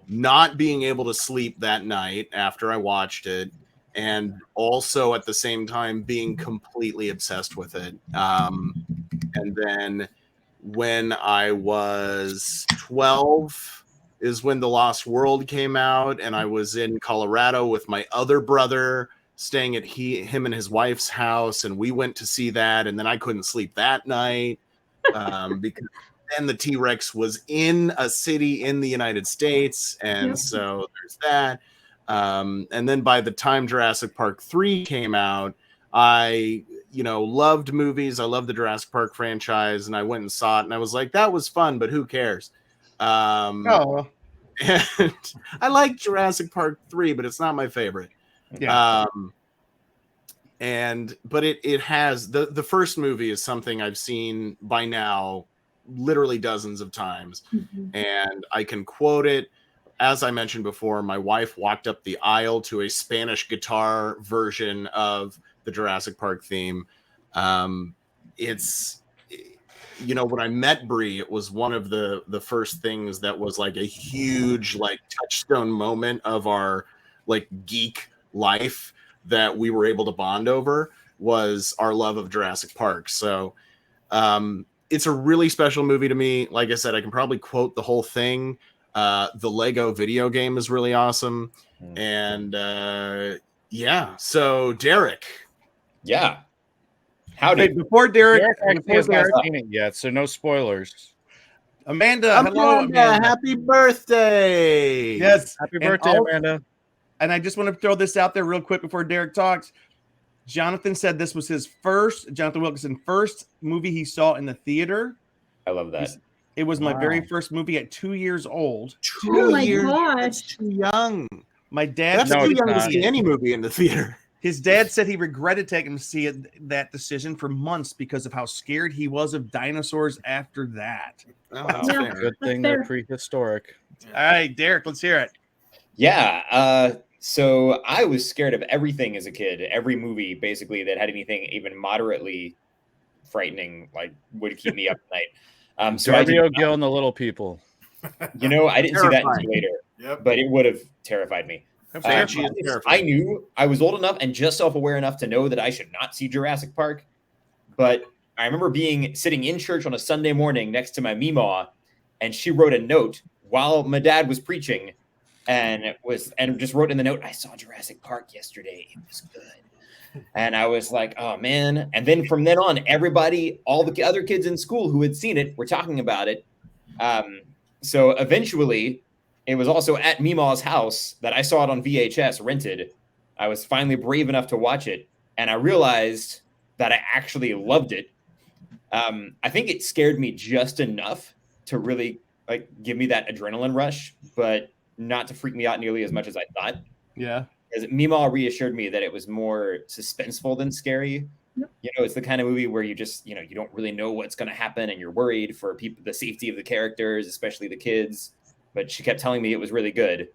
not being able to sleep that night after I watched it, and also at the same time being completely obsessed with it. And then when I was 12 is when The Lost World came out, and I was in Colorado with my other brother, staying at him and his wife's house, and we went to see that, and then I couldn't sleep that night because then the T-Rex was in a city in the United States, and so there's that. And then by the time Jurassic Park 3 came out, I loved movies. I loved the Jurassic Park franchise, and I went and saw it, and I was like, that was fun, but who cares? And I like Jurassic Park 3, but it's not my favorite. Yeah. But it has the first movie is something I've seen by now literally dozens of times, and I can quote it. As I mentioned before, my wife walked up the aisle to a Spanish guitar version of the Jurassic Park theme. It's, when I met Brie, it was one of the first things that was like a huge like touchstone moment of our like geek life that we were able to bond over, was our love of Jurassic Park. So it's a really special movie to me. Like I said, I can probably quote the whole thing. The Lego video game is really awesome. And so Derek. Yeah. Howdy. Wait, before Derek actually has not seen it yet, so no spoilers. Amanda, hello, Amanda. Happy birthday. Yes. Happy birthday, Amanda. And I just want to throw this out there real quick before Derek talks. Jonathan said this was Jonathan Wilkinson, first movie he saw in the theater. I love that. It was my very first movie at 2 years old. 2 years? That's too young. My dad. That's too young to see any movie in the theater. His dad said he regretted taking him to see that decision for months because of how scared he was of dinosaurs after that. Oh, Wow. Yeah. Good thing they're prehistoric. All right, Derek, let's hear it. Yeah. So I was scared of everything as a kid. Every movie, basically, that had anything even moderately frightening, like, would keep me up at night. So Gabriel Gill and the Little People. I didn't see that until later, but it would have terrified me. I knew I was old enough and just self-aware enough to know that I should not see Jurassic Park. But I remember sitting in church on a Sunday morning next to my Meemaw, and she wrote a note while my dad was preaching, and just wrote in the note, "I saw Jurassic Park yesterday. It was good." And I was like, "Oh man!" And then from then on, all the other kids in school who had seen it were talking about it. So eventually, it was also at Meemaw's house that I saw it on VHS, rented. I was finally brave enough to watch it, and I realized that I actually loved it. I think it scared me just enough to really give me that adrenaline rush, but not to freak me out nearly as much as I thought. Yeah. Because Meemaw reassured me that it was more suspenseful than scary. Yep. It's the kind of movie where you just, you don't really know what's going to happen, and you're worried for the safety of the characters, especially the kids. But she kept telling me it was really good.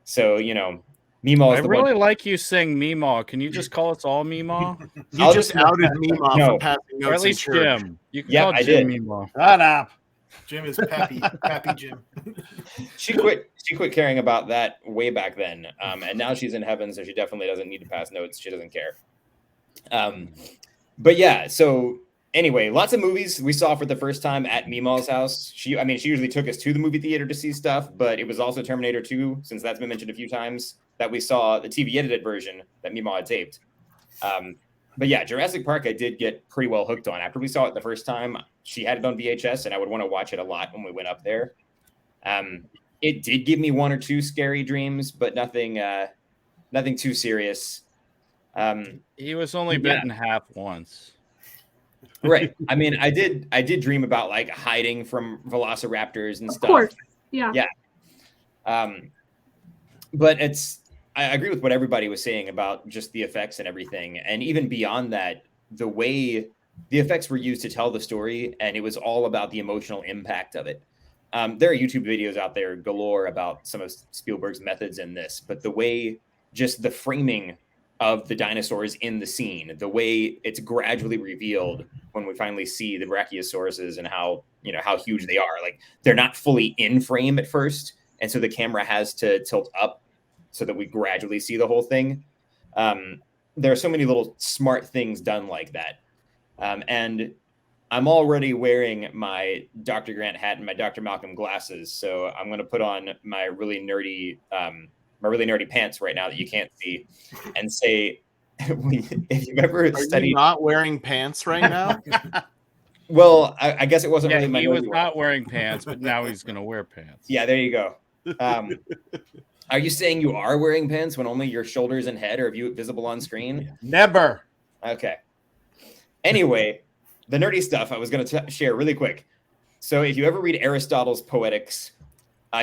So, Meemaw. I really like you saying Meemaw. Can you just call us all Meemaw? You just outed Meemaw for passing notes. Or at least Jim. You can call I Jim did. Meemaw. Shut up. Jim is Pappy Jim. She quit caring about that way back then. And now she's in heaven, so she definitely doesn't need to pass notes. She doesn't care. But yeah, so anyway, lots of movies we saw for the first time at Meemaw's house. She usually took us to the movie theater to see stuff, but it was also Terminator 2, since that's been mentioned a few times, that we saw the TV edited version that Meemaw had taped. But yeah, Jurassic Park I did get pretty well hooked on. After we saw it the first time, she had it on VHS, and I would want to watch it a lot when we went up there. It did give me one or two scary dreams, but nothing too serious. He was only bit in half once. Right. I mean, I did dream about hiding from velociraptors and stuff. Of course. Yeah. Yeah. But I agree with what everybody was saying about just the effects and everything. And even beyond that, the way the effects were used to tell the story, and it was all about the emotional impact of it. There are YouTube videos out there galore about some of Spielberg's methods in this, but the way just the framing of the dinosaurs in the scene, the way it's gradually revealed when we finally see the brachiosauruses and how huge they are. They're not fully in frame at first, and so the camera has to tilt up so that we gradually see the whole thing. There are so many little smart things done like that. And I'm already wearing my Dr. Grant hat and my Dr. Malcolm glasses, so I'm going to put on my really nerdy pants right now that you can't see, and say, if you've ever studied, you not wearing pants right now? well, I guess it wasn't really my. He was not wearing pants, but now he's going to wear pants. Yeah, there you go. Are you saying you are wearing pants when only your shoulders and head are visible on screen? Never. Okay. Anyway, the nerdy stuff I was going to share really quick. So if you ever read Aristotle's Poetics,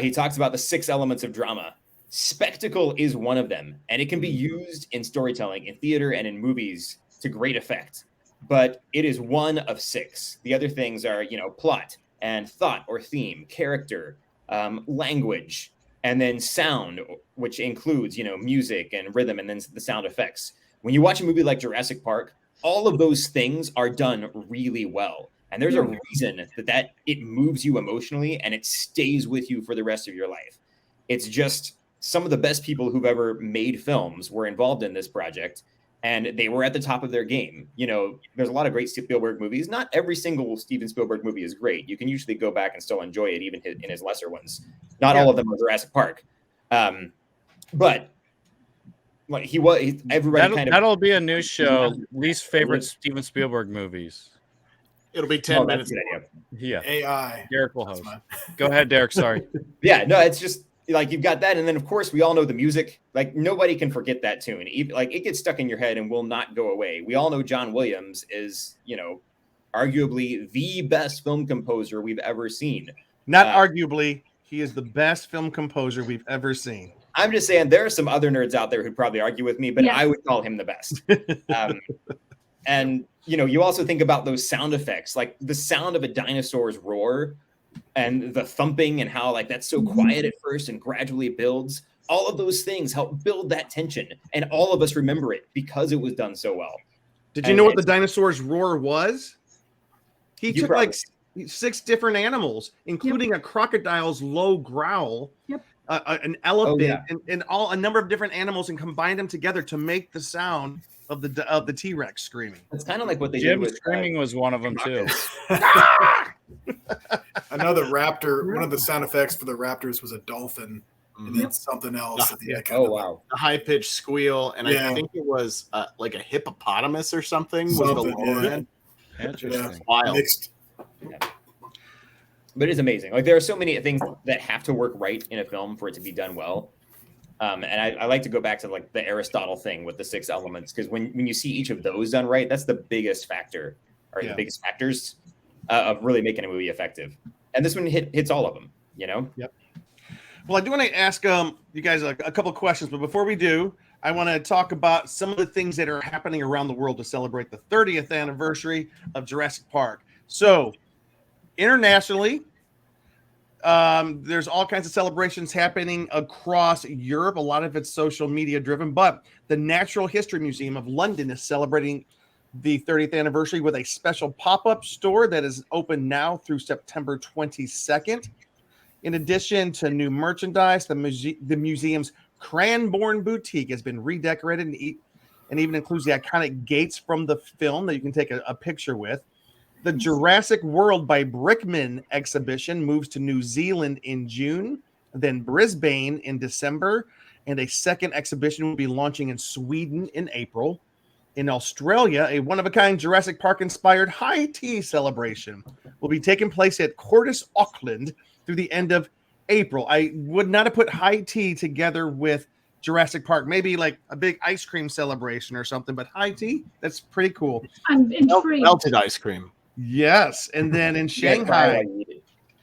he talks about the 6 elements of drama. Spectacle is one of them, and it can be used in storytelling, in theater, and in movies to great effect. But it is one of 6. The other things are, plot and thought or theme, character, language, and then sound, which includes, music and rhythm, and then the sound effects. When you watch a movie like Jurassic Park, all of those things are done really well. And there's a reason that it moves you emotionally and it stays with you for the rest of your life. It's just some of the best people who've ever made films were involved in this project, and they were at the top of their game. There's a lot of great Spielberg movies. Not every single Steven Spielberg movie is great. You can usually go back and still enjoy it, even in his lesser ones. Not all of them are Jurassic Park. But like that'll be a new show. Least favorite Steven Spielberg movies. It'll be 10 minutes. Yeah. AI. Derek will host. Go ahead, Derek. Sorry. Yeah, no, it's just like you've got that, and then of course we all know the music. Like nobody can forget that tune. Like it gets stuck in your head and will not go away. We all know John Williams is, arguably the best film composer we've ever seen. Not arguably, he is the best film composer we've ever seen. I'm just saying there are some other nerds out there who'd probably argue with me, but I would call him the best. And you also think about those sound effects, like the sound of a dinosaur's roar and the thumping, and how like that's so quiet at first and gradually builds. All of those things help build that tension, and all of us remember it because it was done so well. Did you know what the dinosaur's roar was? He took like 6 different animals, including a crocodile's low growl, an elephant, and a number of different animals, and combined them together to make the sound of the T-Rex screaming. It's kind of like what they did Jim with screaming was one of them too. I know the raptor. One of the sound effects for the raptors was a dolphin, and then something else at the end. Oh wow! A high-pitched squeal, and I think it was like a hippopotamus or something. Was the lower end. Interesting. Wild. Mixed. But it's amazing. Like there are so many things that have to work right in a film for it to be done well. And I like to go back to like the Aristotle thing with the 6 elements, because when you see each of those done right, that's the biggest factor, or the biggest factors of really making a movie effective. And this one hits all of them, Yep. Well, I do want to ask you guys a couple of questions, but before we do, I want to talk about some of the things that are happening around the world to celebrate the 30th anniversary of Jurassic Park. So, internationally, there's all kinds of celebrations happening across Europe. A lot of it's social media driven, but the Natural History Museum of London is celebrating the 30th anniversary with a special pop-up store that is open now through September 22nd. In addition to new merchandise, the museum's Cranbourne Boutique has been redecorated and even includes the iconic gates from the film that you can take a picture with. The Jurassic World by Brickman exhibition moves to New Zealand in June, then Brisbane in December, and a second exhibition will be launching in Sweden in April. In Australia, a one-of-a-kind Jurassic Park-inspired high tea celebration will be taking place at Cordis Auckland through the end of April. I would not have put high tea together with Jurassic Park. Maybe like a big ice cream celebration or something, but high tea, that's pretty cool. I'm intrigued. Melted ice cream. Yes, and then in Shanghai,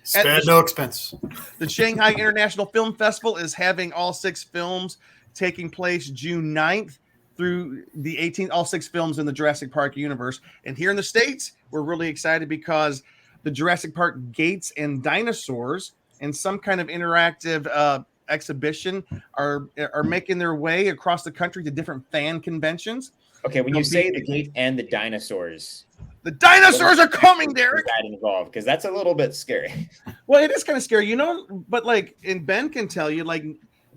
Spared no expense. the Shanghai International Film Festival is having all 6 films taking place June 9th through the 18th, all 6 films in the Jurassic Park universe. And here in the States, we're really excited because the Jurassic Park Gates and Dinosaurs and some kind of interactive exhibition are making their way across the country to different fan conventions. Okay, when you say the gate and the dinosaurs, The dinosaurs are coming, Derek. That involved, because that's a little bit scary. Well, it is kind of scary, you know, but like, and Ben can tell you, like,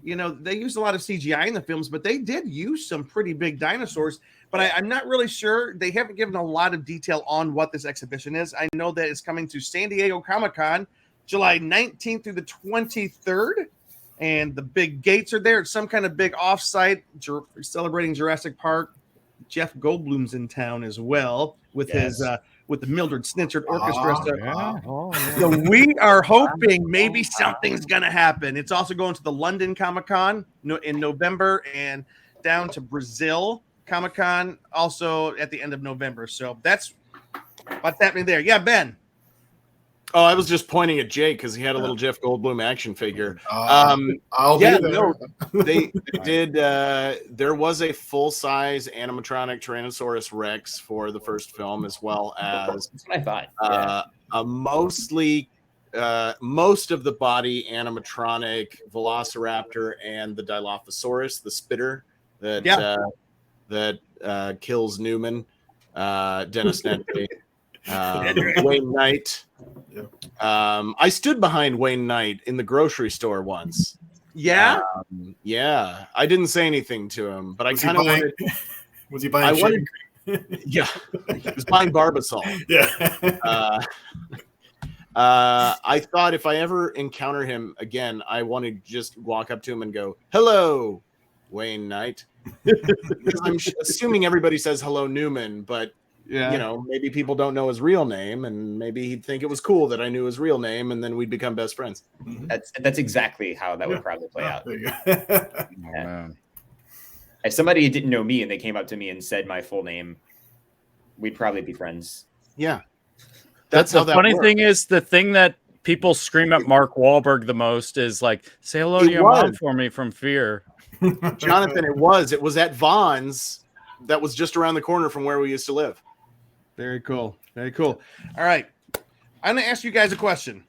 you know, they used a lot of CGI in the films, but they did use some pretty big dinosaurs. But I'm not really sure. They haven't given a lot of detail on what this exhibition is. I know that it's coming to San Diego Comic-Con, July 19th through the 23rd. And the big gates are there. It's some kind of big offsite celebrating Jurassic Park. Jeff Goldblum's in town as well with his with the Mildred Snitchard Orchestra. So we are hoping maybe something's gonna happen. It's also going to the London Comic-Con in November and down to Brazil Comic-Con also at the end of November. So that's what's happening there. Yeah, Ben. Oh, I was just pointing at Jake because he had a little Jeff Goldblum action figure. I'll be there. No, they did. There was a full-size animatronic Tyrannosaurus Rex for the first film, as well as That's what I thought. a mostly most of the body animatronic Velociraptor and the Dilophosaurus, the spitter that kills Newman, Dennis Nedry. Wayne Knight. I stood behind Wayne Knight in the grocery store once. Yeah. Yeah. I didn't say anything to him, but I Was kind of wanted. Was he buying? Yeah, he was buying Barbasol. Yeah. I thought if I ever encounter him again, I want to just walk up to him and go, "Hello, Wayne Knight." Because I'm assuming everybody says hello, Newman, but you know, maybe people don't know his real name, and maybe he'd think it was cool that I knew his real name, and then we'd become best friends. That's exactly how that would probably play out. There you go. Man. If somebody didn't know me and they came up to me and said my full name, we'd probably be friends. Yeah, That's how the that funny works. thing is the thing that people scream at Mark Wahlberg the most is like, say hello to your mom for me from Fear. Jonathan, it was at Vaughn's that was just around the corner from where we used to live. Very cool. Very cool. All right. I'm going to ask you guys a question.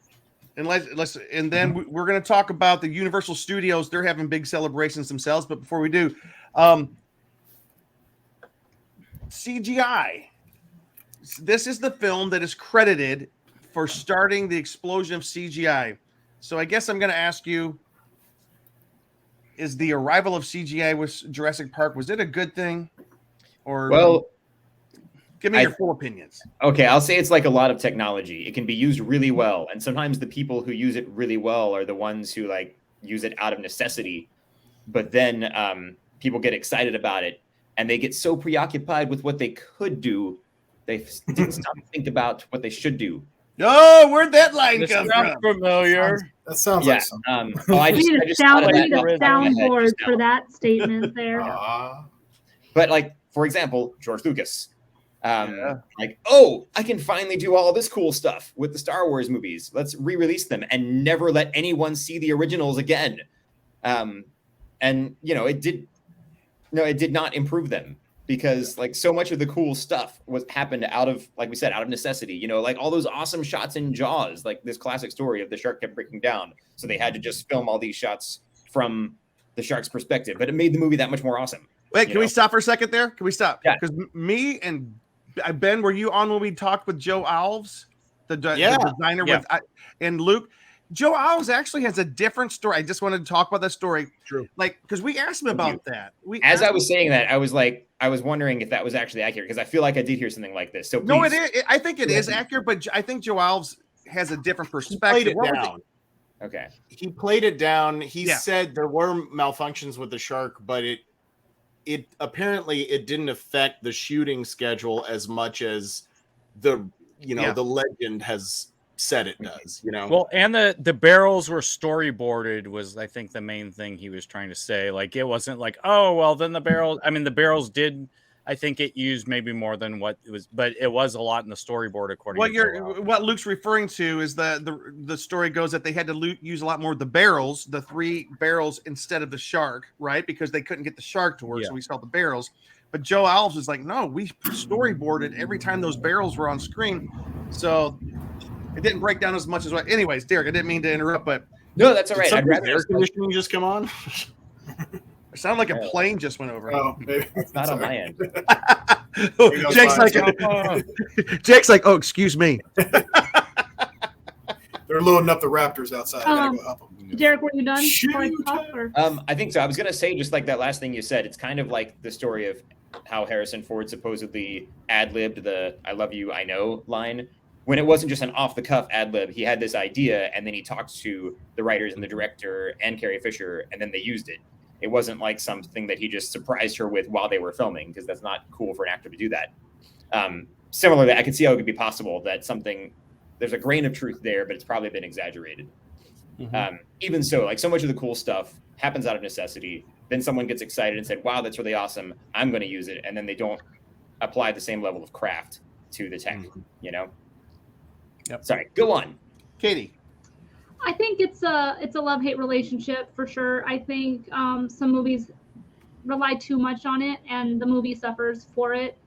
And then we're going to talk about the Universal Studios. They're having big celebrations themselves. But before we do, CGI. This is the film that is credited for starting the explosion of CGI. So I guess I'm going to ask you, is the arrival of CGI with Jurassic Park, was it a good thing? Or Well, give me your full opinions. okay, I'll say it's like a lot of technology. It can be used really well, and sometimes the people who use it really well are the ones who like use it out of necessity. But then people get excited about it, and they get so preoccupied with what they could do, they didn't stop to think about what they should do. Oh, where'd that line This come sounds from? familiar. That sounds Yeah. like something. I We need a just thought of that off the top of my head soundboard just for now. that statement there. But like, for example, George Lucas. Like, oh, I can finally do all this cool stuff with the Star Wars movies. Let's re-release them and never let anyone see the originals again. And you know, it did not improve them, because like so much of the cool stuff happened out of, like we said, out of necessity. You know, like all those awesome shots in Jaws, like this classic story of the shark kept breaking down, so they had to just film all these shots from the shark's perspective. But it made the movie that much more awesome. Wait, can we stop for a second there? Can we stop? Yeah. Because me and Ben, were you on when we talked with Joe Alves, the designer, and Luke? Joe Alves actually has a different story. I just wanted to talk about that story. True. Like, because we asked him about that. As I was saying that, I was wondering if that was actually accurate, because I feel like I did hear something like this. So No, please. it is. I think it is accurate, but I think Joe Alves has a different Played perspective. it down. Okay. He played it down. He said there were malfunctions with the shark, but it apparently it didn't affect the shooting schedule as much as the legend has said it does. You know. Well, and the barrels were storyboarded was, I think, the main thing he was trying to say. Like, it wasn't like, oh, well, then the barrels did. I think it used maybe more than what it was, but it was a lot in the storyboard. According What Luke's referring to is the story goes that they had to use a lot more of the barrels, the 3 barrels instead of the shark, right? Because they couldn't get the shark to work, so we saw the barrels. But Joe Alves was like, no, we storyboarded every time those barrels were on screen, so it didn't break down as much as what. Anyways, Derek, I didn't mean to interrupt, but no, that's all right. I'd rather air conditioning just come on. It sounded like a plane just went over. Oh, maybe. It's not on my end. Jake's like, Jake's like, oh, excuse me. They're loading up the Raptors outside. I gotta go help them. Derek, were you done? Before I talk, or? I think so. I was gonna say just like that last thing you said. It's kind of like the story of how Harrison Ford supposedly ad-libbed the "I love you, I know" line when it wasn't just an off-the-cuff ad-lib. He had this idea, and then he talked to the writers and the director and Carrie Fisher, and then they used it. It wasn't like something that he just surprised her with while they were filming, because that's not cool for an actor to do that. Similarly, I can see how it could be possible that there's a grain of truth there, but it's probably been exaggerated. Even so, like so much of the cool stuff happens out of necessity. Then someone gets excited and said, wow, that's really awesome. I'm going to use it. And then they don't apply the same level of craft to the tech, you know? Yep. Sorry, go on. Katie. I think it's a love-hate relationship for sure. I think some movies rely too much on it and the movie suffers for it.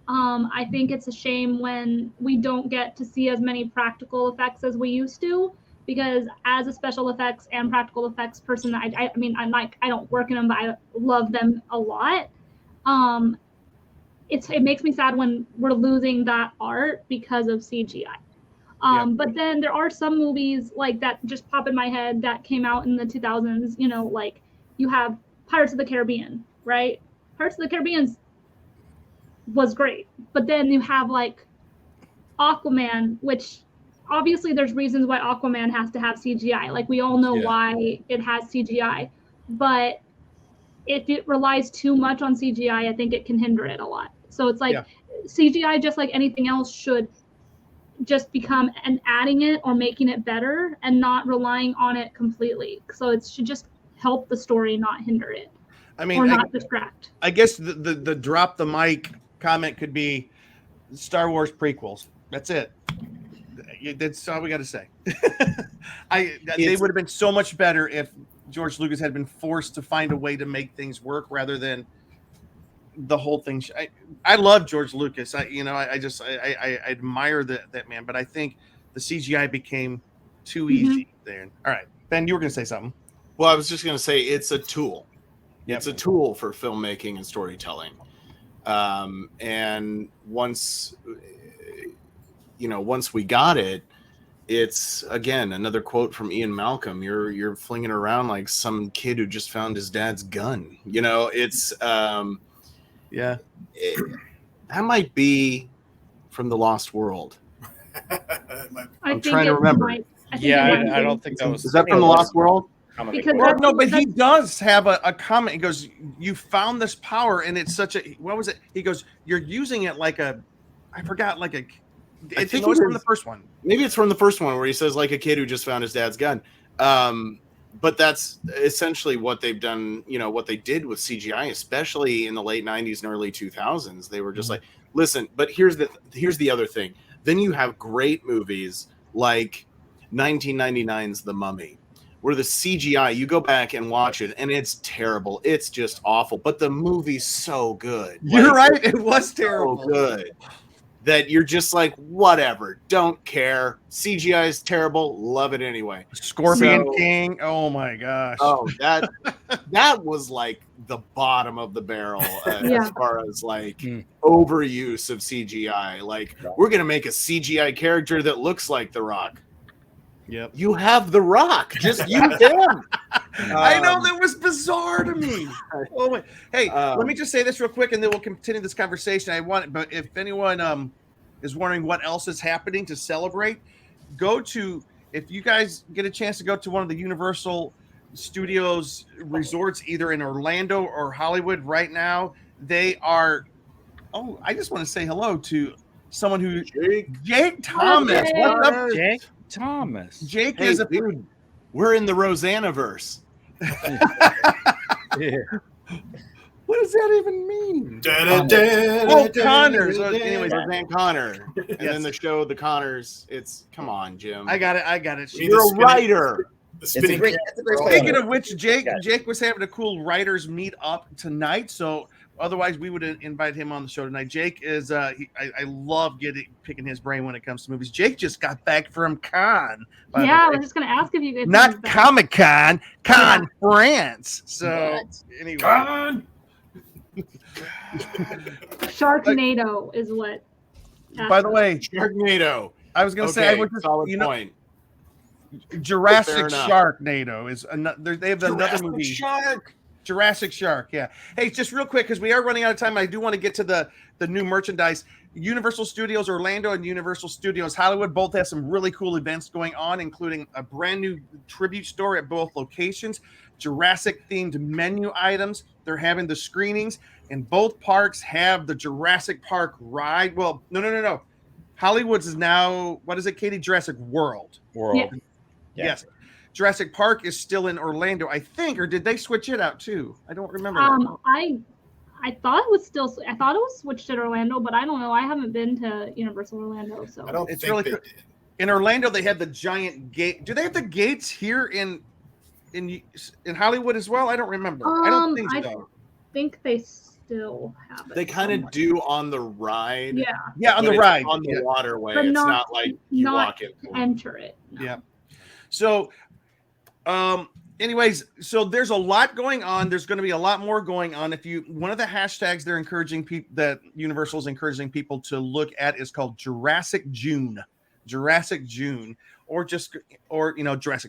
I think it's a shame when we don't get to see as many practical effects as we used to, because as a special effects and practical effects person, I mean, I don't work in them, but I love them a lot. It makes me sad when we're losing that art because of CGI. But then there are some movies like that just pop in my head that came out in the 2000s, you know, like you have Pirates of the Caribbean, right? Pirates of the Caribbean was great. But then you have like Aquaman, which obviously there's reasons why Aquaman has to have CGI. Like we all know why it has CGI. But if it relies too much on CGI, I think it can hinder it a lot. So it's like CGI, just like anything else, should just become an adding it or making it better and not relying on it completely. So it should just help the story, not hinder it. I mean, or not distract. I guess the drop the mic comment could be Star Wars prequels. That's it. That's all we got to say. They would have been so much better if George Lucas had been forced to find a way to make things work rather than the whole thing. I love George Lucas. I admire that man, but I think the CGI became too easy there. All right, Ben, you were going to say something. Well, I was just going to say it's a tool. Yep. It's a tool for filmmaking and storytelling. And once we got it, it's again another quote from Ian Malcolm. You're flinging around like some kid who just found his dad's gun. You know, it's that might be from The Lost World. I'm trying to remember. I don't think that was. Is that from The Lost World? No, but he does have a comment. He goes, "You found this power, and it's such a what was it?" He goes, "You're using it like a, I forgot, like a." I think it was from the first one. Maybe it's from the first one where he says like a kid who just found his dad's gun. But that's essentially what they've done. You know what they did with CGI, especially in the late '90s and early 2000s. They were just like, listen. But here's the other thing. Then you have great movies like 1999's The Mummy, where the CGI, you go back and watch it, and it's terrible. It's just awful. But the movie's so good. You're right. It was terrible. So good that you're just like, whatever. Don't care. CGI is terrible. Love it anyway. Scorpion King. Oh, my gosh. Oh, that was like the bottom of the barrel as far as like overuse of CGI. Like, we're going to make a CGI character that looks like The Rock. Yep. You have The Rock. Just use him. I know, that was bizarre to me. Oh my. Hey, let me just say this real quick, and then we'll continue this conversation. But if anyone is wondering what else is happening to celebrate, if you guys get a chance to go to one of the Universal Studios resorts, either in Orlando or Hollywood right now, they are. Oh, I just want to say hello to someone who Jake Thomas. Hey. What's up, Jake Thomas. Jake hey, is a dude. We're in the Rosanna-verse. What does that even mean? Connors. Anyways, Roseanne Connor. And then the show, The Connors. It's, come on, Jim. I got it. You're a writer. Speaking of which, Jake was having a cool writers meet up tonight. So otherwise, we would invite him on the show tonight. Jake is, I love picking his brain when it comes to movies. Jake just got back from Cannes. I was just going to ask if you guys. Not Comic-Con, France. So anyway. Sharknado is what. By the way, Sharknado. I was going to say, I would just, solid point. Jurassic Fair enough. Sharknado is another. They have another Jurassic movie. Shark. Jurassic Shark, yeah. Hey, just real quick, because we are running out of time. I do want to get to the new merchandise. Universal Studios Orlando and Universal Studios Hollywood both have some really cool events going on, including a brand new tribute store at both locations, Jurassic themed menu items. They're having the screenings, and both parks have the Jurassic Park ride. Well, no. Hollywood's is now, what is it, Katie? Jurassic World. Yeah. Yes. Jurassic Park is still in Orlando, I think, or did they switch it out too? I don't remember. I thought it was switched to Orlando, but I don't know. I haven't been to Universal Orlando, so I don't It's think really they cool. did. In Orlando, they had the giant gate. Do they have the gates here in Hollywood as well? I don't remember. I don't think I so. think they still have it. They kind of do on the ride. Yeah, Yeah, on but the it's ride. on the Yeah. waterway. But It's not- not like you not walk in. enter it. No. Yeah. So, anyways, so there's a lot going on. There's going to be a lot more going on. One of the hashtags they're encouraging people, that Universal's encouraging people to look at, is called Jurassic June, or Jurassic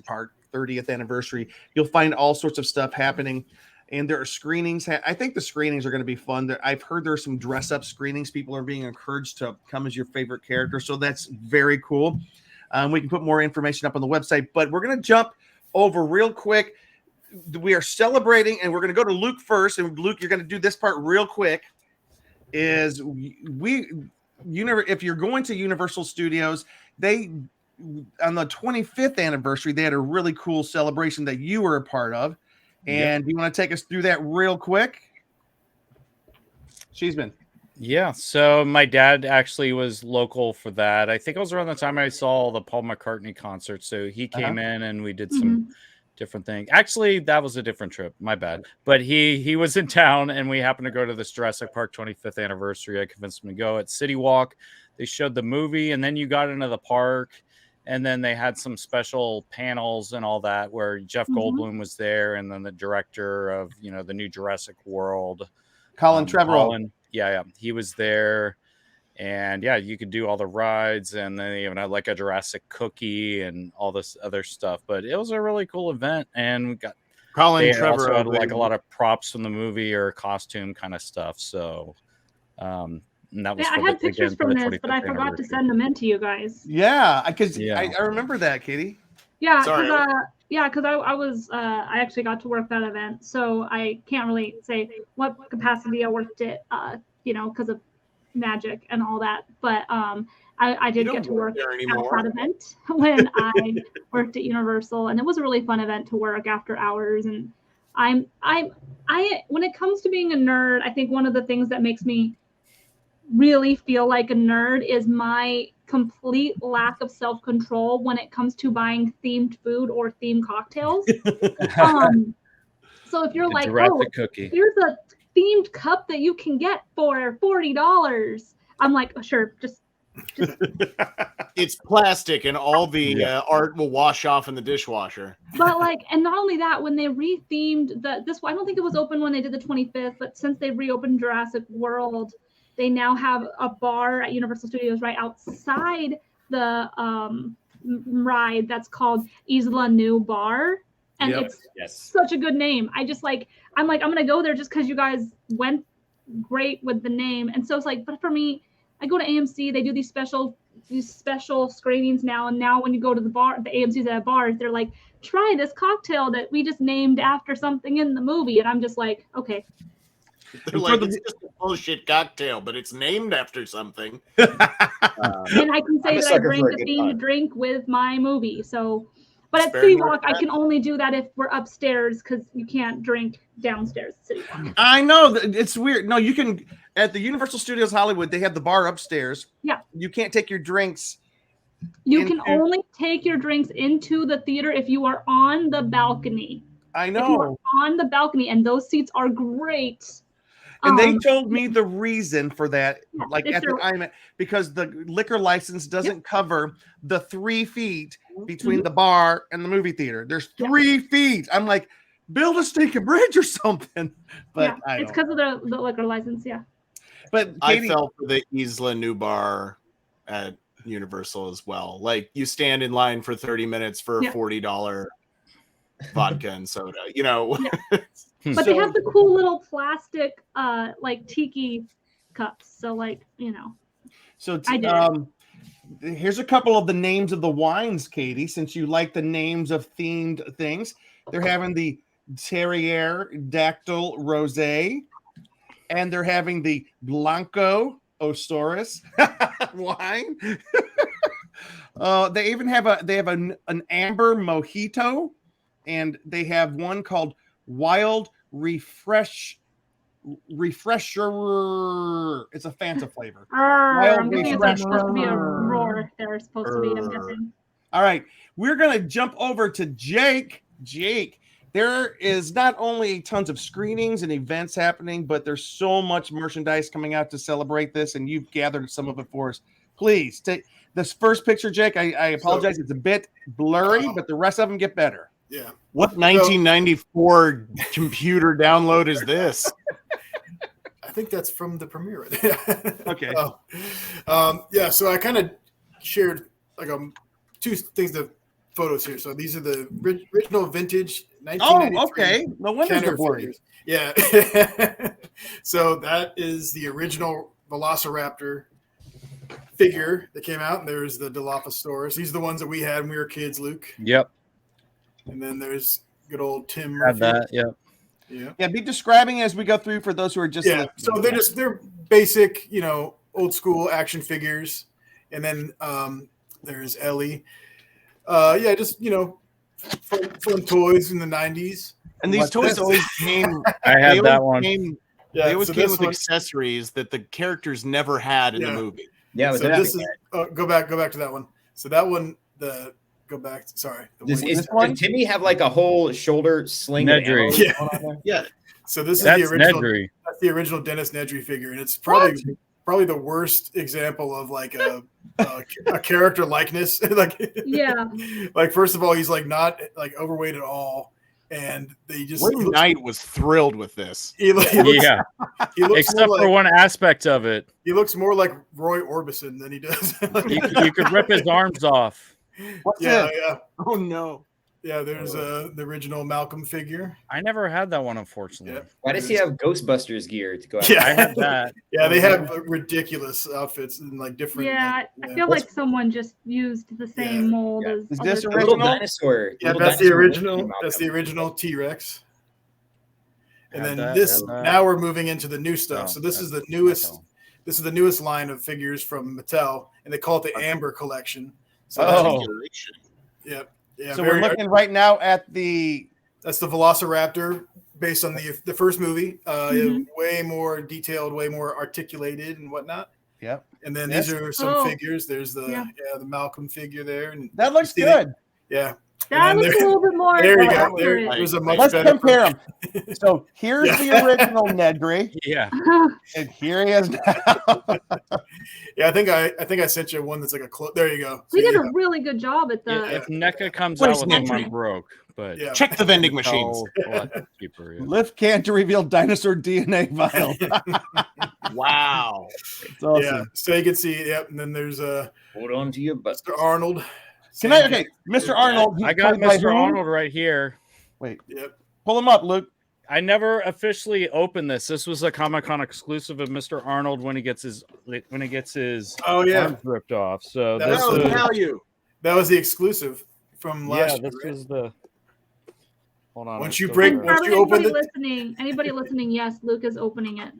Park 30th anniversary. You'll find all sorts of stuff happening, and there are screenings. I think the screenings are going to be fun. I've heard there's some dress up screenings. People are being encouraged to come as your favorite character, so that's very cool. We can put more information up on the website, but we're going to jump over real quick. We are celebrating, and we're going to go to Luke first. And Luke, you're going to do this part real quick. If you're going to Universal Studios, on the 25th anniversary, they had a really cool celebration that you were a part of. And you want to take us through that real quick? Cheeseman. Yeah, so my dad actually was local for that. I think it was around the time I saw the Paul McCartney concert. So he came in and we did some different things. Actually, that was a different trip. My bad. But he was in town, and we happened to go to this Jurassic Park 25th anniversary. I convinced him to go at City Walk. They showed the movie, and then you got into the park, and then they had some special panels and all that where Jeff Goldblum was there, and then the director of the new Jurassic World, Colin Trevorrow. Yeah, he was there, and you could do all the rides, and then they even had like a Jurassic cookie and all this other stuff. But it was a really cool event, and we got Colin they Trevorrow also had like a lot of props from the movie or costume kind of stuff. So, and that was I had pictures from this, but I forgot to send them in to you guys. Yeah, because I remember that, Katie. Yeah, Sorry. because I actually got to work that event, so I can't really say what capacity I worked it, because of magic and all that. But I did get to work at that event when I worked at Universal, and it was a really fun event to work after hours. And I when it comes to being a nerd, I think one of the things that makes me really feel like a nerd is my complete lack of self-control when it comes to buying themed food or themed cocktails. So if you're like, cookie. Here's a themed cup that you can get for $40, I'm like, oh, sure, just It's plastic, and all the art will wash off in the dishwasher. But and not only that, when they rethemed this, I don't think it was open when they did the 25th, but since they reopened Jurassic World, they now have a bar at Universal Studios right outside the ride that's called Isla New Bar. And it's such a good name. I'm going to go there just because you guys went great with the name. And so it's but for me, I go to AMC, they do these special screenings now. And now when you go to the bar, the AMC's at bars, they're like, try this cocktail that we just named after something in the movie. And I'm just like, okay. They're like, it's just a bullshit cocktail, but it's named after something. And I can say that I drank a themed drink with my movie. So, but at City Walk, I can only do that if we're upstairs because you can't drink downstairs at City Walk. I know, it's weird. No, you can at the Universal Studios Hollywood. They have the bar upstairs. Yeah, you can't take your drinks. You can only take your drinks into the theater if you are on the balcony. I know. If you are on the balcony, and those seats are great. And they told me the reason for that, at the time, because the liquor license doesn't cover the 3 feet between the bar and the movie theater. There's 3 feet. I'm like, build a stinking bridge or something. But yeah, it's because of the liquor license. Yeah. But I Katie, fell for the Isla Nublar at Universal as well. Like you stand in line for 30 minutes for a $40 vodka and soda, you know. Yeah. But they have the cool little plastic like tiki cups. So like, you know. So I did. Here's a couple of the names of the wines, Katie, since you like the names of themed things. They're having the Terrier Dactyl Rosé, and they're having the Blanco Osorus wine. They even have an amber mojito, and they have one called Wild Refresher. It's a Fanta flavor. I'm guessing it's like supposed to be a roar. They're supposed to be, I'm guessing. All right, we're gonna jump over to Jake. Jake, there is not only tons of screenings and events happening, but there's so much merchandise coming out to celebrate this, and you've gathered some of it for us. Please take this first picture, Jake. I apologize, it's a bit blurry, but the rest of them get better. Yeah. What 1994 computer download is this? I think that's from the premiere. Okay. Yeah. So I kind of shared like two things, the photos here. So these are the original vintage 1993. Oh, okay. No wonder they're blurry. Figures. Yeah. So that is the original Velociraptor figure that came out, and there's the Dilophosaurus. These are the ones that we had when we were kids, Luke. Yep. And then there's good old Tim Had Murphy. that. Yep. Yeah, be describing as we go through for those who are just listening. So they're basic, old school action figures. And then there's Ellie. Just fun toys in the 90s. And these toys always came. I had that one. They always came with accessories that the characters never had in the movie. Yeah, so this is go back to that one. So that one, go back. Sorry. Does Timmy have like a whole shoulder sling? Yeah. So this is the original. Nedry. That's the original Dennis Nedry figure, and it's probably the worst example of like a character likeness. Like first of all, he's like not like overweight at all, and they just. Knight was thrilled with this. He looks except for one aspect of it. He looks more like Roy Orbison than he does. You could rip his arms off. What's Yeah. Oh no. Yeah, there's the original Malcolm figure. I never had that one, unfortunately. Yeah. Why does he have Ghostbusters gear to go out? Yeah, I had that. Yeah, they have ridiculous outfits and like different. Yeah, I feel like someone just used the same mold as. Is this Little dinosaur? Yeah, that's the original. That's the original T-Rex. And then now we're moving into the new stuff. So this is the newest. This is the newest line of figures from Mattel, and they call it the Amber Collection. So yeah. So we're looking right now at that's the Velociraptor based on the first movie. Way more detailed, way more articulated and whatnot. Yep. And then these are some figures. There's the Malcolm figure there, and that looks good. Yeah. That looks a little bit more. There you go. There's a much Let's better compare them. So here's the original Nedry. Yeah. And here he is now. Yeah, I think I sent you one that's like there you go. We did a really good job at the. If NECA comes out with them, I'm broke. But check the vending machines. Lift can to reveal dinosaur DNA vial. Wow. It's awesome. Yeah. So you can see, and then there's hold on to your butt. Mr. Arnold. Mr. Arnold. I got Mr. Arnold right here. Wait. Yep. Pull him up, Luke. I never officially opened this. This was a Comic-Con exclusive of Mr. Arnold when he gets his arms ripped off. So that was the exclusive from last year. Yeah, this is the. Hold on. Once you open it. Anybody listening? Yes, Luke is opening it.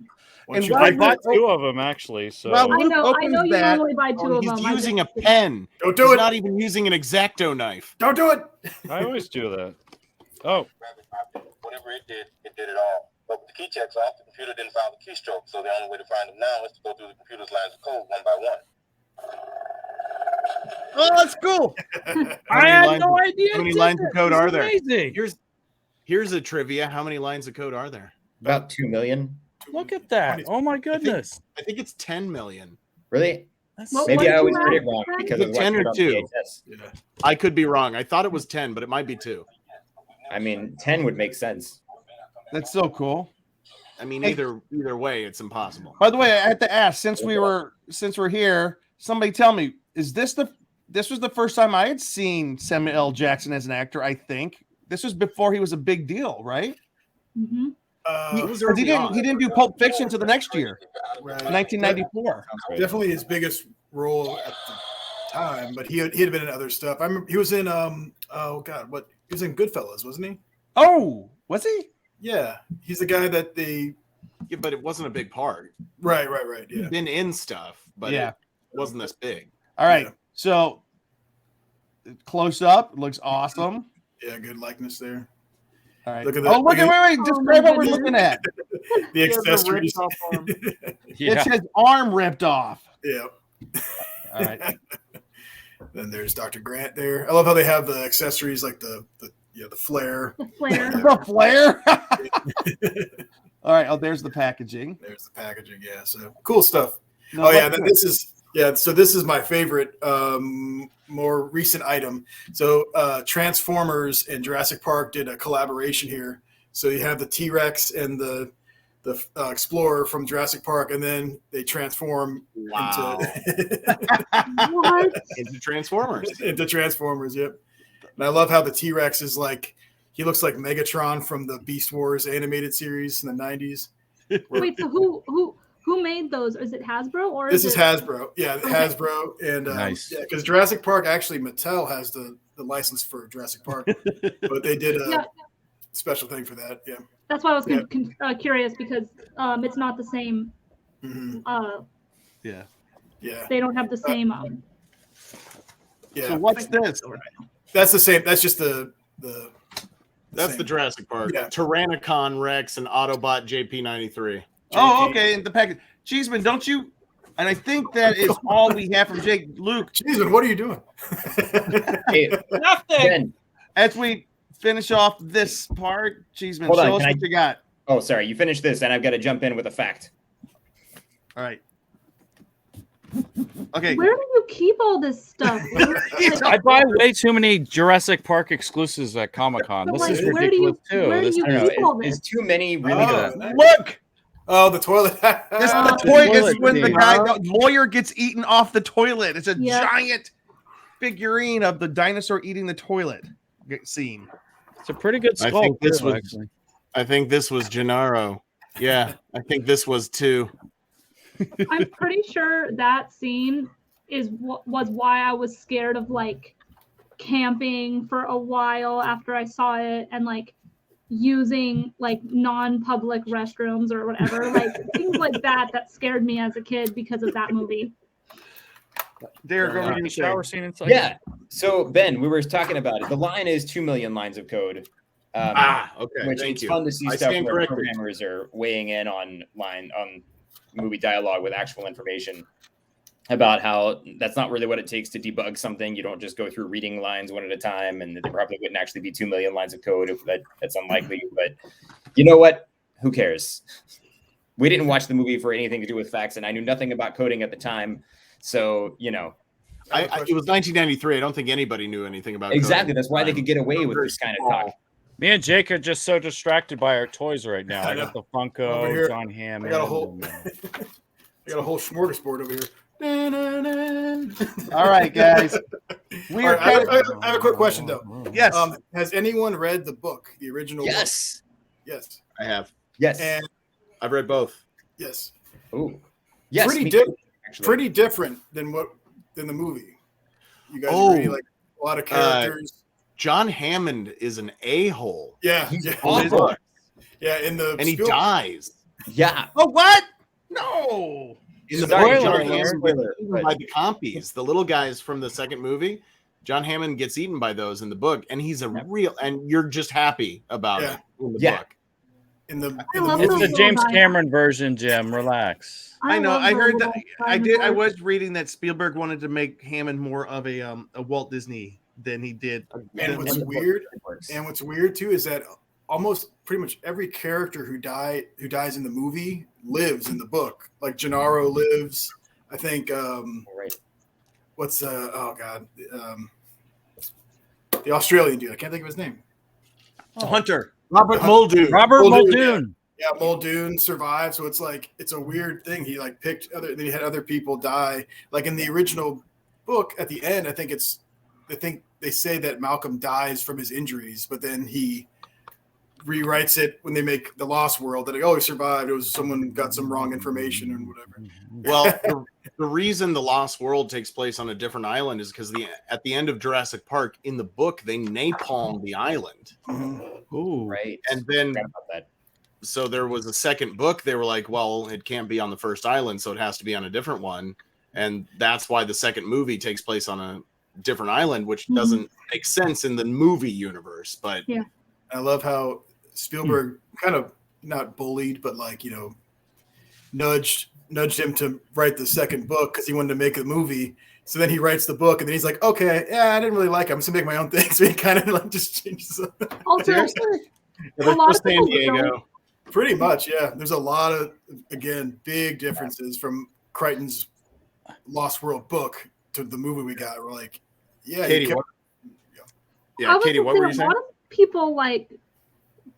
And I bought two of them actually. So I know you normally buy two of them. He's using a pen. Don't do it. He's not even using an X-Acto knife. Don't do it. I always do that. Oh. Whatever it did it all. But with the key checks off, the computer didn't file the keystroke. So the only way to find them now is to go through the computer's lines of code one by one. Oh, that's cool. I had no idea. How many lines of code are there? Amazing. Here's a trivia. How many lines of code are there? About 2 million. Look at that. Oh my goodness. I think it's 10 million. Really? Maybe I always heard it wrong because of 10 or 2. Yeah. I could be wrong. I thought it was 10, but it might be 2. I mean, 10 would make sense. That's so cool. I mean, either way, it's impossible. By the way, I had to ask since we're here. Somebody tell me, this was the first time I had seen Samuel L. Jackson as an actor? I think this was before he was a big deal, right? Mm-hmm. He didn't do Pulp Fiction until the next year, Right. 1994. Definitely his biggest role at the time, but he had been in other stuff. I remember he was in he was in Goodfellas, wasn't he? Oh, was he? Yeah, he's the guy that they. Yeah, but it wasn't a big part. Right. Yeah. He'd been in stuff, but it wasn't this big. All right, Yeah. so close up looks awesome. Yeah, good likeness there. All right. Look at Wait. Describe what we're looking at. The accessories. It says arm ripped off. Yeah. All right. Then there's Dr. Grant there. I love how they have the accessories like the flare. The flare. The flare. All right. Oh, there's the packaging. There's the packaging. Yeah. So cool stuff. No, So this is my favorite, more recent item. So Transformers and Jurassic Park did a collaboration here. So you have the T-Rex and the Explorer from Jurassic Park, and then they transform into Transformers. Into Transformers. Yep. And I love how the T-Rex is like, he looks like Megatron from the Beast Wars animated series in the 90s. Wait, so who made those? Is it Hasbro or This is Hasbro. Yeah, Okay. Hasbro. And Nice. because Jurassic Park, actually Mattel has the license for Jurassic Park, but they did a special thing for that. Yeah. That's why I was curious because it's not the same. Mm-hmm. Yeah. They don't have the same. Yeah. So what's this? That's the same. That's just That's the Jurassic Park. Yeah. Tyrannicon Rex and Autobot JP93. Oh, okay. And the package. Cheeseman, don't you? And I think that is all we have from Jake. Luke. Cheeseman, what are you doing? Hey, Nothing. Ben, As we finish off this part, Cheeseman, Hold on, show us can what you got. oh, sorry. You finished this, and I've got to jump in with a fact. All right. Okay. Where do you keep all this stuff? I buy way too many Jurassic Park exclusives at Comic-Con. But, This like, is where do ridiculous you- too. where do This- you I don't keep know. all It's this? too many really good. Nice. Look. Oh, the toilet. This is the the toilet. This is toilet when the scene. guy, the lawyer, gets eaten off the toilet. It's a Yeah. giant figurine of the dinosaur eating the toilet scene. It's a pretty good I sculpt. think this too, was- actually. I think this was Gennaro. Yeah, I think this was too. I'm pretty sure that scene was why I was scared of like camping for a while after I saw it and like using like non-public restrooms or whatever, like things like that scared me as a kid because of that movie. Derek, over to you, Shower sir. scene inside. Yeah. So Ben, we were talking about it. The line is 2 million lines of code. Okay. Which Thank it's you. fun to see I stuff stand where corrected. programmers are weighing in on movie dialogue with actual information about how that's not really what it takes to debug something. You don't just go through reading lines one at a time, and there probably wouldn't actually be 2 million lines of code. That's unlikely. But you know what? Who cares? We didn't watch the movie for anything to do with facts, and I knew nothing about coding at the time. So, you know. It was 1993. I don't think anybody knew anything about Exactly. coding. That's why they could get away with this kind of talk. Me and Jake are just so distracted by our toys right now. I got the Over here, Funko, John Hammond. I got a whole smorgasbord over here. All right, guys. We are All right, I have a quick question though. yes. Has anyone read the book, the original? Yes. Book? Yes. I have. Yes. And I've read both. yes. Ooh. Yes. Pretty me di- too, actually. Pretty different than the movie. You guys Oh. agree? Like a lot of characters. John Hammond is an a-hole. Yeah. He's Yeah. awful. Yeah. In the And he Spiel- dies. Yeah. Oh, what? No. In the Sorry, book, John spoiler, Hammond spoiler, gets eaten but- by the compies, the little guys from the second movie. John Hammond gets eaten by those in the book, and he's a real. And you're just happy about Yeah. it in the Yeah. book. In the love It's movie. the James Cameron version, Jim. Relax. I know. love I the heard that. little I did. I dinosaurs. was reading that Spielberg wanted to make Hammond more of a Walt Disney than he did. And what's weird too is that almost pretty much every character who dies in the movie lives in the book. Like Gennaro lives. I think Right. the Australian dude. I can't think of his name. Hunter. Robert Muldoon. Robert Muldoon, Muldoon. Yeah, Muldoon survived, so it's like it's a weird thing. He like picked other. Then he had other people die. Like in the original book, at the end, I think they say that Malcolm dies from his injuries, but then he rewrites it when they make the Lost World that he survived. It was someone got some wrong information and whatever. Well, the reason the Lost World takes place on a different island is because at the end of Jurassic Park in the book they napalm the island. Ooh. Right. And then Forgot about that. so there was a second book. They were like, well, it can't be on the first island, so it has to be on a different one. And that's why the second movie takes place on a different island, which doesn't make sense in the movie universe. But Yeah. I love how Spielberg kind of not bullied, but like, nudged him to write the second book because he wanted to make a movie. So then he writes the book, and then he's like, okay, yeah, I didn't really like it. I'm just gonna make my own thing. So he kind of like just changes it. Also, Yeah, a lot of San people don't- Diego. Pretty much, yeah. There's a lot of, again, big differences from Crichton's Lost World book to the movie we got. We're like, yeah, Katie, you kept- what? I Yeah, was Katie, what gonna were you say, saying? A lot of people like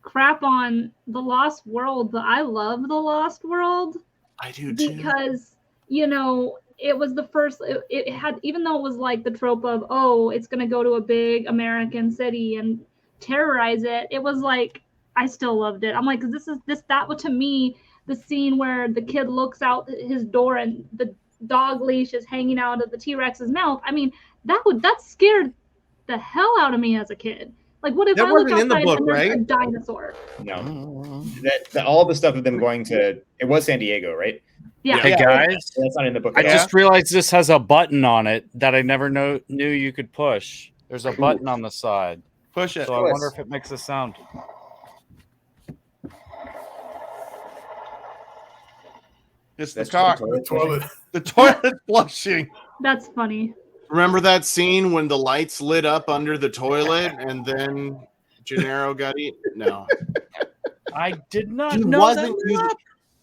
crap on the Lost World, but I love the Lost World I do too. because it was the first. It had, even though it was like the trope of it's gonna go to a big American city and terrorize it. It was like I still loved it. I'm like, that was to me the scene where the kid looks out his door and the dog leash is hanging out of the T-Rex's mouth. I mean, that scared the hell out of me as a kid. Like, what if That I look wasn't in the outside book, and there's a right? dinosaur? No. All the stuff of them going to it was San Diego, right? Yeah. Hey guys, That's not in the book. I at all. just realized this has a button on it that I never knew you could push. There's a button on the side, Push it. so I wonder if it makes a sound. It's the That's car. the toilet. The toilet flushing. That's funny. Remember that scene when the lights lit up under the toilet and then Gennaro got eaten? No. I did not He know wasn't that. using,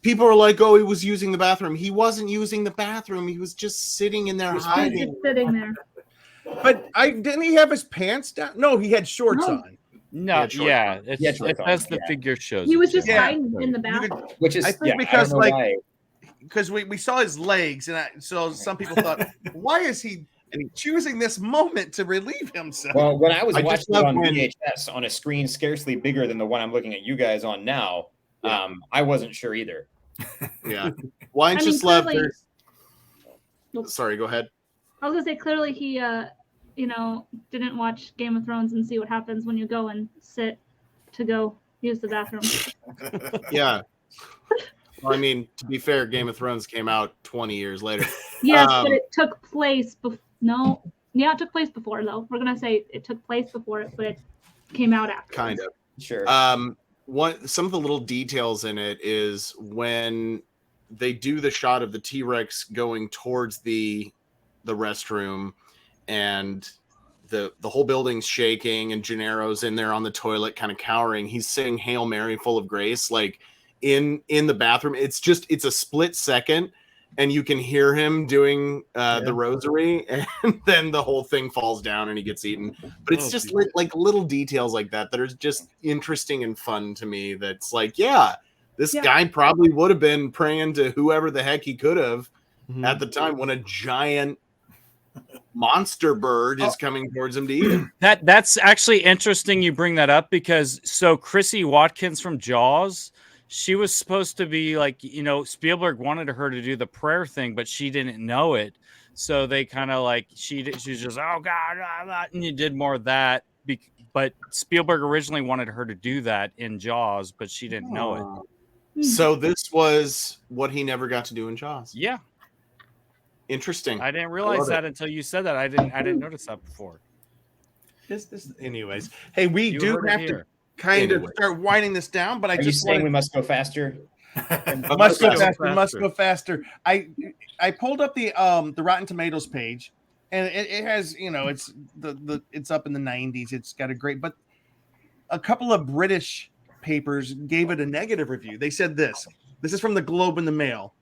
people are like, oh, he was using the bathroom. He wasn't using the bathroom. He was just sitting in there He's hiding. just sitting there. But didn't he have his pants down? No, he had shorts No. on. No, Yeah, short yeah, on. it's, Yeah, short it on, as the yeah. figure shows. He it, was just yeah. hiding in the You bathroom. could, Which is I think I because, don't know like, why. because we saw his legs, and so some people thought, why is he choosing this moment to relieve himself? Well, when I was I just watching it love on when- VHS on a screen scarcely bigger than the one I'm looking at you guys on now, I wasn't sure either. Yeah. Well, I I mean, just love clearly- there's. Sorry, go ahead. I was gonna say, clearly he didn't watch Game of Thrones and see what happens when you go and sit to go use the bathroom. Yeah. Well, I mean, to be fair, Game of Thrones came out 20 years later. Yes, Um, but it took place it took place before, though. We're gonna say it took place before it, but it came out after. Kind of. Sure. Some of the little details in it is when they do the shot of the T-Rex going towards the restroom and the whole building's shaking and Gennaro's in there on the toilet kind of cowering. He's saying Hail Mary full of grace like in the bathroom. It's a split second and you can hear him doing the rosary and then the whole thing falls down and he gets eaten. But it's just like little details like that are just interesting and fun to me. That's like, this guy probably would have been praying to whoever the heck he could have at the time when a giant monster bird is coming towards him to eat him. That's actually interesting you bring that up because Chrissy Watkins from Jaws, she was supposed to be like, Spielberg wanted her to do the prayer thing, but she didn't know it. So they kind of like, she's just, oh God, and you did more of that. But Spielberg originally wanted her to do that in Jaws, but she didn't know it. So this was what he never got to do in Jaws. Yeah. Interesting. I didn't realize that until you said that. I didn't notice that before. Anyways, hey, we You do heard it have here. to kind of start winding this down, but I Are you just saying we must go faster? must go faster. Must go faster. I pulled up the Rotten Tomatoes page, and it has it's it's up in the 90s. It's got a great, but a couple of British papers gave it a negative review. They said this. This is from the Globe and the Mail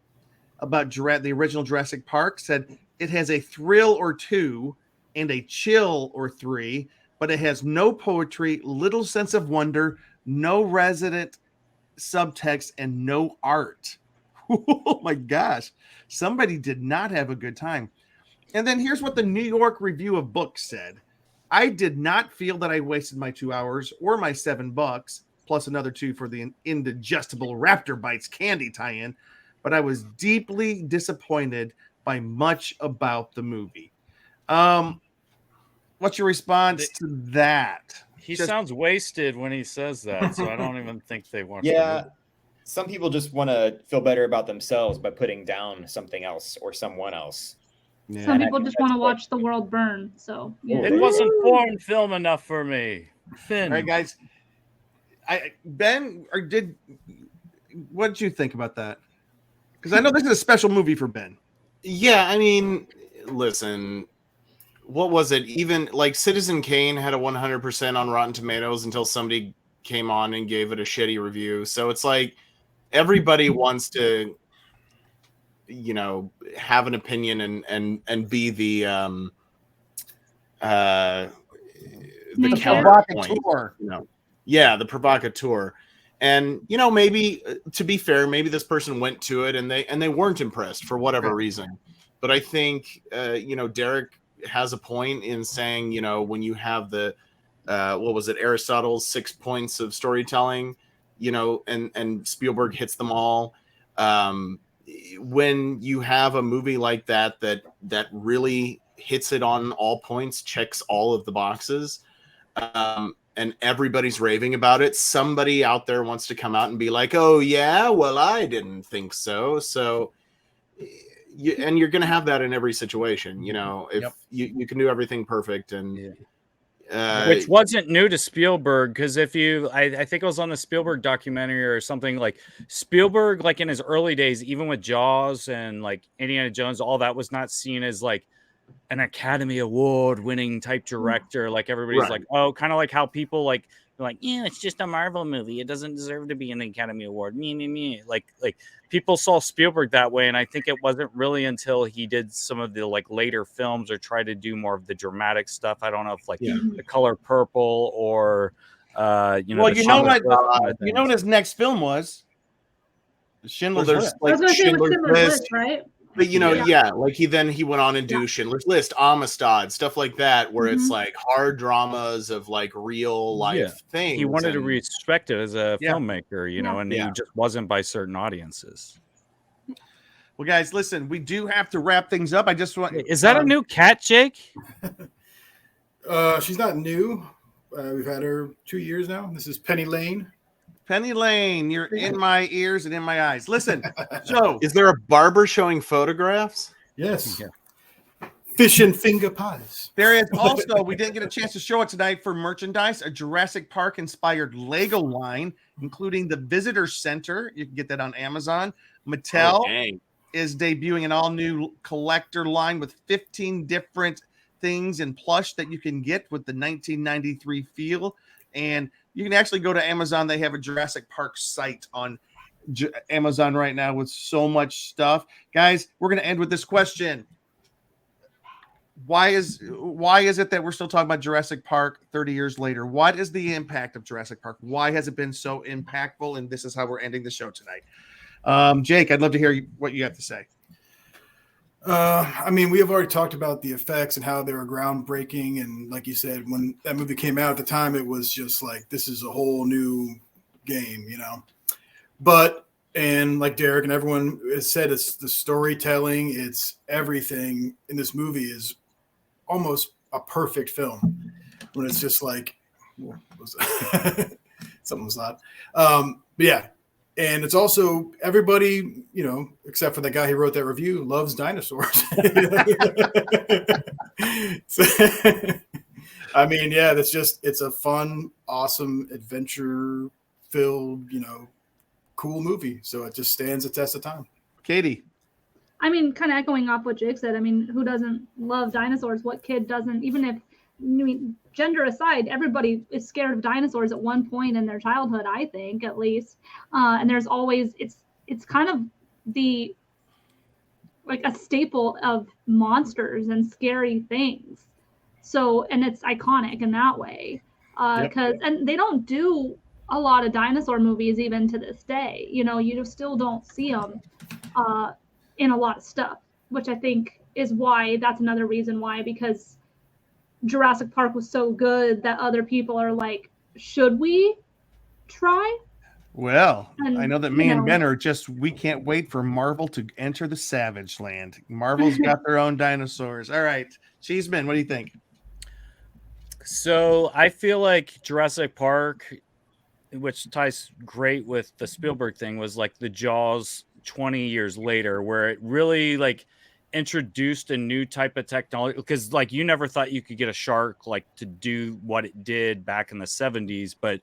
about the original Jurassic Park. Said it has a thrill or two and a chill or three, but it has no poetry, little sense of wonder, no resident subtext, and no art. Oh my gosh. Somebody did not have a good time. And then here's what the New York Review of Books said. I did not feel that I wasted my 2 hours or my $7 plus another 2 for the indigestible Raptor Bites candy tie-in, but I was deeply disappointed by much about the movie. What's your response to that? He sounds wasted when he says that, so I don't even think they watched the Yeah, movie. some people just want to feel better about themselves by putting down something else or someone else. Yeah. Some people just want to watch the world burn. So yeah. It wasn't foreign film enough for me. Finn. All right, guys. Ben, what did you think about that? Because I know this is a special movie for Ben. Yeah, I mean, listen, what was it? Even like Citizen Kane had a 100% on Rotten Tomatoes until somebody came on and gave it a shitty review. So it's like everybody wants to, you know, have an opinion and be the provocateur. You know, yeah, the provocateur. And you know, maybe to be fair, maybe this person went to it and they weren't impressed for whatever reason. But I think you know, Derek has a point in saying, you know, when you have the what was it, Aristotle's 6 points of storytelling, you know, and Spielberg hits them all. When you have a movie like that really hits it on all points, checks all of the boxes, and everybody's raving about it, somebody out there wants to come out and be like, oh yeah, well, I didn't think so. So and you're going to have that in every situation, you know, if you can do everything perfect. And which wasn't new to Spielberg, because if you, I think it was on the Spielberg documentary or something, like Spielberg, like in his early days, even with Jaws and like Indiana Jones, all that was not seen as like an Academy Award winning type director. Like everybody's like, oh, kind of like how people like, yeah, it's just a Marvel movie. It doesn't deserve to be an Academy Award. Me. Like people saw Spielberg that way. And I think it wasn't really until he did some of the like later films or tried to do more of the dramatic stuff. I don't know if like The Color Purple or, you know, well, you know what his next film was? Schindler's List. I was going to say with Schindler's List, right? But you know, like he went on and do Schindler's List, Amistad, stuff like that, where it's like hard dramas of like real life things. He wanted to respect it as a filmmaker, you know, and he just wasn't by certain audiences. Well, guys, listen, we do have to wrap things up. I just want. Is that a new cat, Jake? She's not new. We've had her 2 years now. This is Penny Lane. Penny Lane, you're in my ears and in my eyes. Listen, so is there a barber showing photographs? Yes. Yeah. Fish and finger pies. There is also, we didn't get a chance to show it tonight for merchandise, a Jurassic Park inspired Lego line, including the Visitor Center. You can get that on Amazon. Mattel is debuting an all new collector line with 15 different things and plush that you can get with the 1993 feel. And you can actually go to Amazon. They have a Jurassic Park site on Amazon right now with so much stuff. Guys, we're going to end with this question. Why is it that we're still talking about Jurassic Park 30 years later? What is the impact of Jurassic Park? Why has it been so impactful? And this is how we're ending the show tonight. Jake, I'd love to hear what you have to say. I mean, we have already talked about the effects and how they were groundbreaking. And like you said, when that movie came out at the time, it was just like, this is a whole new game, you know. But, and like Derek and everyone has said, it's the storytelling, it's everything in this movie is almost a perfect film. When it's just like, something was loud. But yeah. And it's also everybody, you know, except for the guy who wrote that review, loves dinosaurs. So, I mean, yeah, it's a fun, awesome, adventure-filled, you know, cool movie. So it just stands the test of time. Katie. I mean, kind of echoing off what Jake said. I mean, who doesn't love dinosaurs? What kid doesn't? Even if, I mean, gender aside, everybody is scared of dinosaurs at one point in their childhood, I think, at least. And there's always, it's kind of like a staple of monsters and scary things. So, and it's iconic in that way. And they don't do a lot of dinosaur movies even to this day. You know, you still don't see them in a lot of stuff, which I think is why that's another reason why, because Jurassic Park was so good that other people are like, should we try? Well, And, I know that you me and know- Ben are we can't wait for Marvel to enter the Savage Land. Marvel's got their own dinosaurs. All right. Cheeseman, what do you think? So I feel like Jurassic Park, which ties great with the Spielberg thing, was like the Jaws 20 years later, where it really like introduced a new type of technology. Because like you never thought you could get a shark like to do what it did back in the 70s, but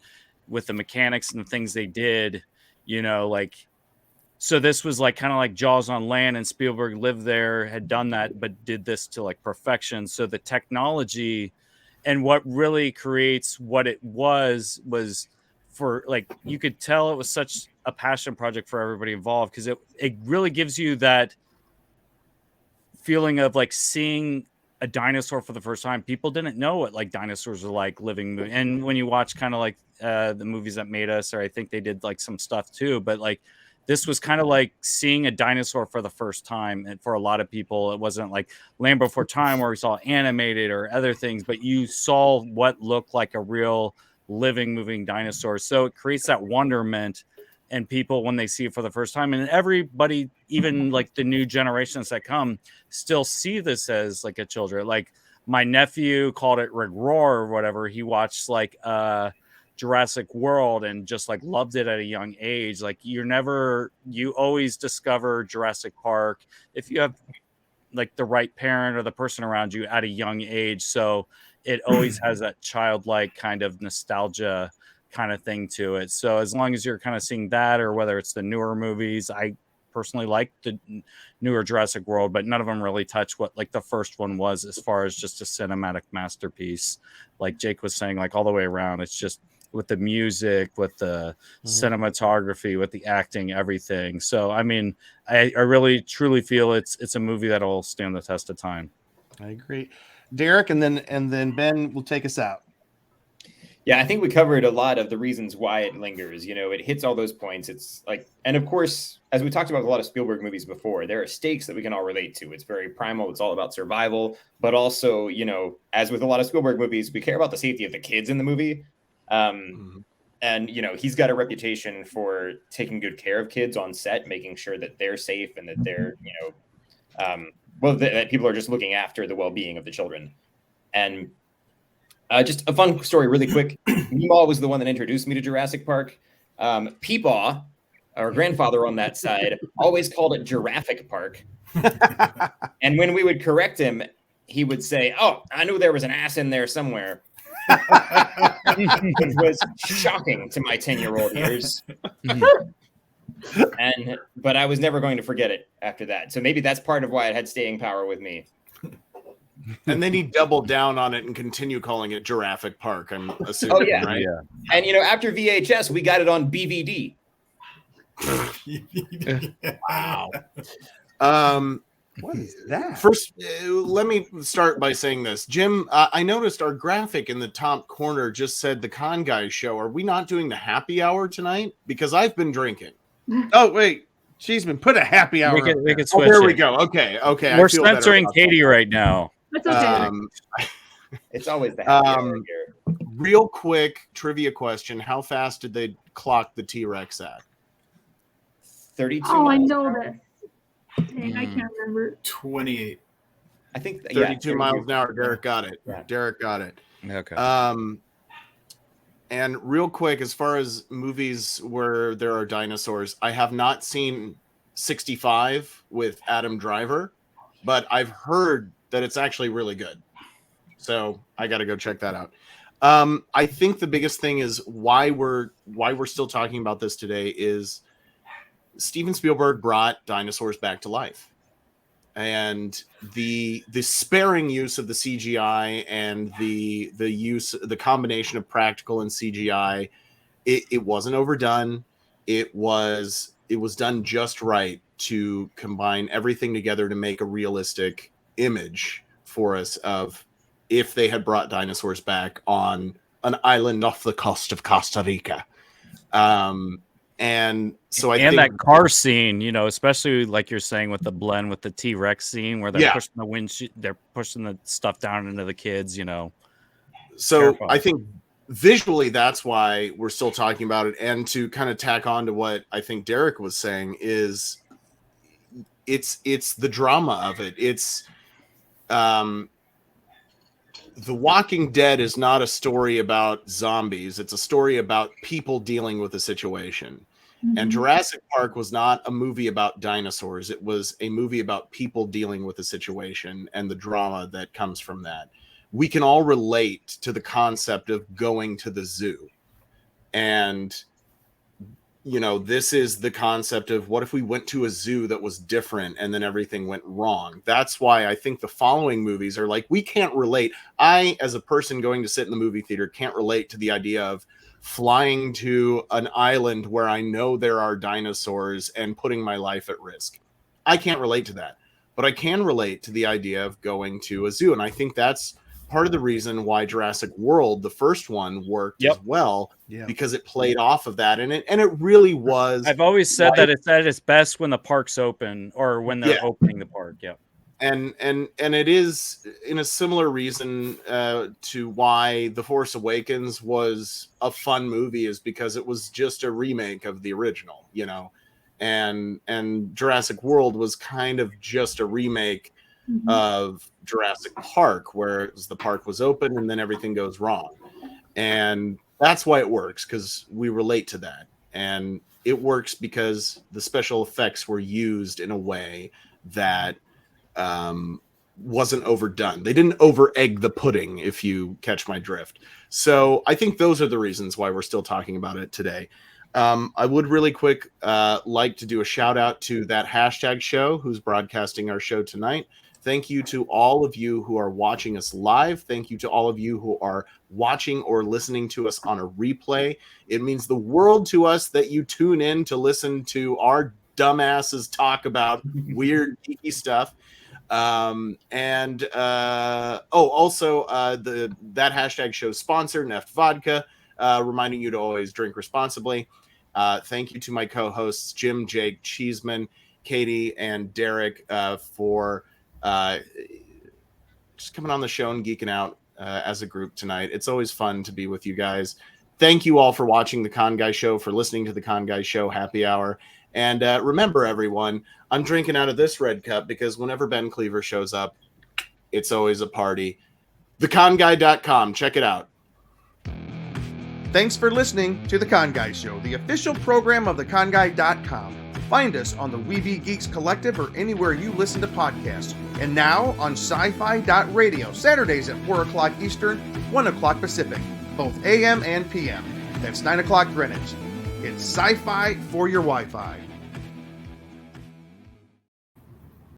with the mechanics and the things they did, you know, like, so this was like kind of like Jaws on land, and Spielberg lived there, had done that, but did this to like perfection. So the technology and what really creates what it was for, like, you could tell it was such a passion project for everybody involved, because it really gives you that feeling of like seeing a dinosaur for the first time. People didn't know what like dinosaurs are like living, and when you watch kind of like the movies that made us, or I think they did like some stuff too, but like this was kind of like seeing a dinosaur for the first time. And for a lot of people, it wasn't like Land Before Time where we saw animated or other things, but you saw what looked like a real living, moving dinosaur. So it creates that wonderment in people when they see it for the first time. And everybody, even like the new generations that come, still see this as like a children. Like my nephew called it Rig Roar or whatever. He watched like Jurassic World and just like loved it at a young age. Like you always discover Jurassic Park if you have like the right parent or the person around you at a young age. So it always has that childlike kind of nostalgia kind of thing to it. So as long as you're kind of seeing that, or whether it's the newer movies, I personally like the newer Jurassic World, but none of them really touch what like the first one was, as far as just a cinematic masterpiece. Like Jake was saying, like all the way around, it's just with the music, with the cinematography, with the acting, everything. So I mean, I really truly feel it's a movie that'll stand the test of time. I agree. Derek, and then Ben will take us out. Yeah, I think we covered a lot of the reasons why it lingers. You know, it hits all those points. It's like, and of course, as we talked about a lot of Spielberg movies before, there are stakes that we can all relate to. It's very primal. It's all about survival, but also, you know, as with a lot of Spielberg movies, we care about the safety of the kids in the movie. And, you know, he's got a reputation for taking good care of kids on set, making sure that they're safe and that they're, you know, that people are just looking after the well-being of the children. And just a fun story really quick. Meemaw was the one that introduced me to Jurassic Park. Peepaw, our grandfather on that side, always called it Jurassic Park. And when we would correct him, he would say, "Oh, I knew there was an ass in there somewhere." Which was shocking to my 10-year-old ears. But I was never going to forget it after that. So maybe that's part of why it had staying power with me. And then he doubled down on it and continued calling it Jurassic Park, I'm assuming. Oh, yeah. Right? Yeah. And, you know, after VHS, we got it on BVD. Wow. What is that? First, let me start by saying this. Jim, I noticed our graphic in the top corner just said the Con Guy Show. Are we not doing the happy hour tonight? Because I've been drinking. Oh, wait. Cheeseman, put a happy hour. We could Oh, switch. there we it. go. Okay. We're censoring Katie right now. That's okay. It's always the happy hour here. Real quick trivia question. How fast did they clock the T-Rex at? 32 Oh, I miles know an hour. this. Dang, I can't remember. 28. I think 32 miles an hour. Derek got it. Yeah. Derek got it. Okay. And real quick, as far as movies where there are dinosaurs, I have not seen 65 with Adam Driver, but I've heard that it's actually really good. So I got to go check that out. I think the biggest thing is why we're still talking about this today is Steven Spielberg brought dinosaurs back to life. And the sparing use of the CGI and the combination of practical and CGI, it wasn't overdone. It was done just right to combine everything together to make a realistic image for us of if they had brought dinosaurs back on an island off the coast of Costa Rica. And so I think that car scene, you know, especially like you're saying with the blend with the T-Rex scene where they're pushing the windshield, they're pushing the stuff down into the kids, you know. So terrifying. I think visually that's why we're still talking about it. And to kind of tack on to what I think Derek was saying is it's the drama of it. It's The Walking Dead is not a story about zombies. It's a story about people dealing with a situation. Mm-hmm. And Jurassic Park was not a movie about dinosaurs. It was a movie about people dealing with a situation and the drama that comes from that. We can all relate to the concept of going to the zoo. And, you know, this is the concept of what if we went to a zoo that was different and then everything went wrong. That's why I think the following movies are like, we can't relate. I, as a person going to sit in the movie theater, can't relate to the idea of flying to an island where I know there are dinosaurs and putting my life at risk. I can't relate to that, but I can relate to the idea of going to a zoo. And I think that's part of the reason why Jurassic World, the first one, worked as well, because it played off of that, and it really was. I've always said that it's at its best when the park's open or when they're opening the park. Yeah, and it is in a similar reason to why The Force Awakens was a fun movie, is because it was just a remake of the original, you know, and Jurassic World was kind of just a remake of Jurassic Park, where the park was open and then everything goes wrong. And that's why it works, because we relate to that. And it works because the special effects were used in a way that wasn't overdone. They didn't over egg the pudding, if you catch my drift. So I think those are the reasons why we're still talking about it today. I would really quick like to do a shout out to that hashtag show who's broadcasting our show tonight. Thank you to all of you who are watching us live. Thank you to all of you who are watching or listening to us on a replay. It means the world to us that you tune in to listen to our dumbasses talk about weird, geeky stuff. Also, that hashtag show sponsor, Neft Vodka, reminding you to always drink responsibly. Thank you to my co-hosts, Jim, Jake, Cheeseman, Katie, and Derek for just coming on the show and geeking out as a group tonight. It's always fun to be with you guys. Thank you all for watching the Con Guy Show, for listening to the Con Guy Show Happy Hour. And remember, everyone, I'm drinking out of this red cup because whenever Ben Cleaver shows up, it's always a party. theconguy.com. Check it out. Thanks for listening to The Con Guy Show, the official program of theconguy.com. Find us on the Weeby Geeks Collective or anywhere you listen to podcasts. And now on sci-fi.radio, Saturdays at 4 o'clock Eastern, 1 o'clock Pacific, both AM and PM. That's 9 o'clock Greenwich. It's sci-fi for your Wi-Fi.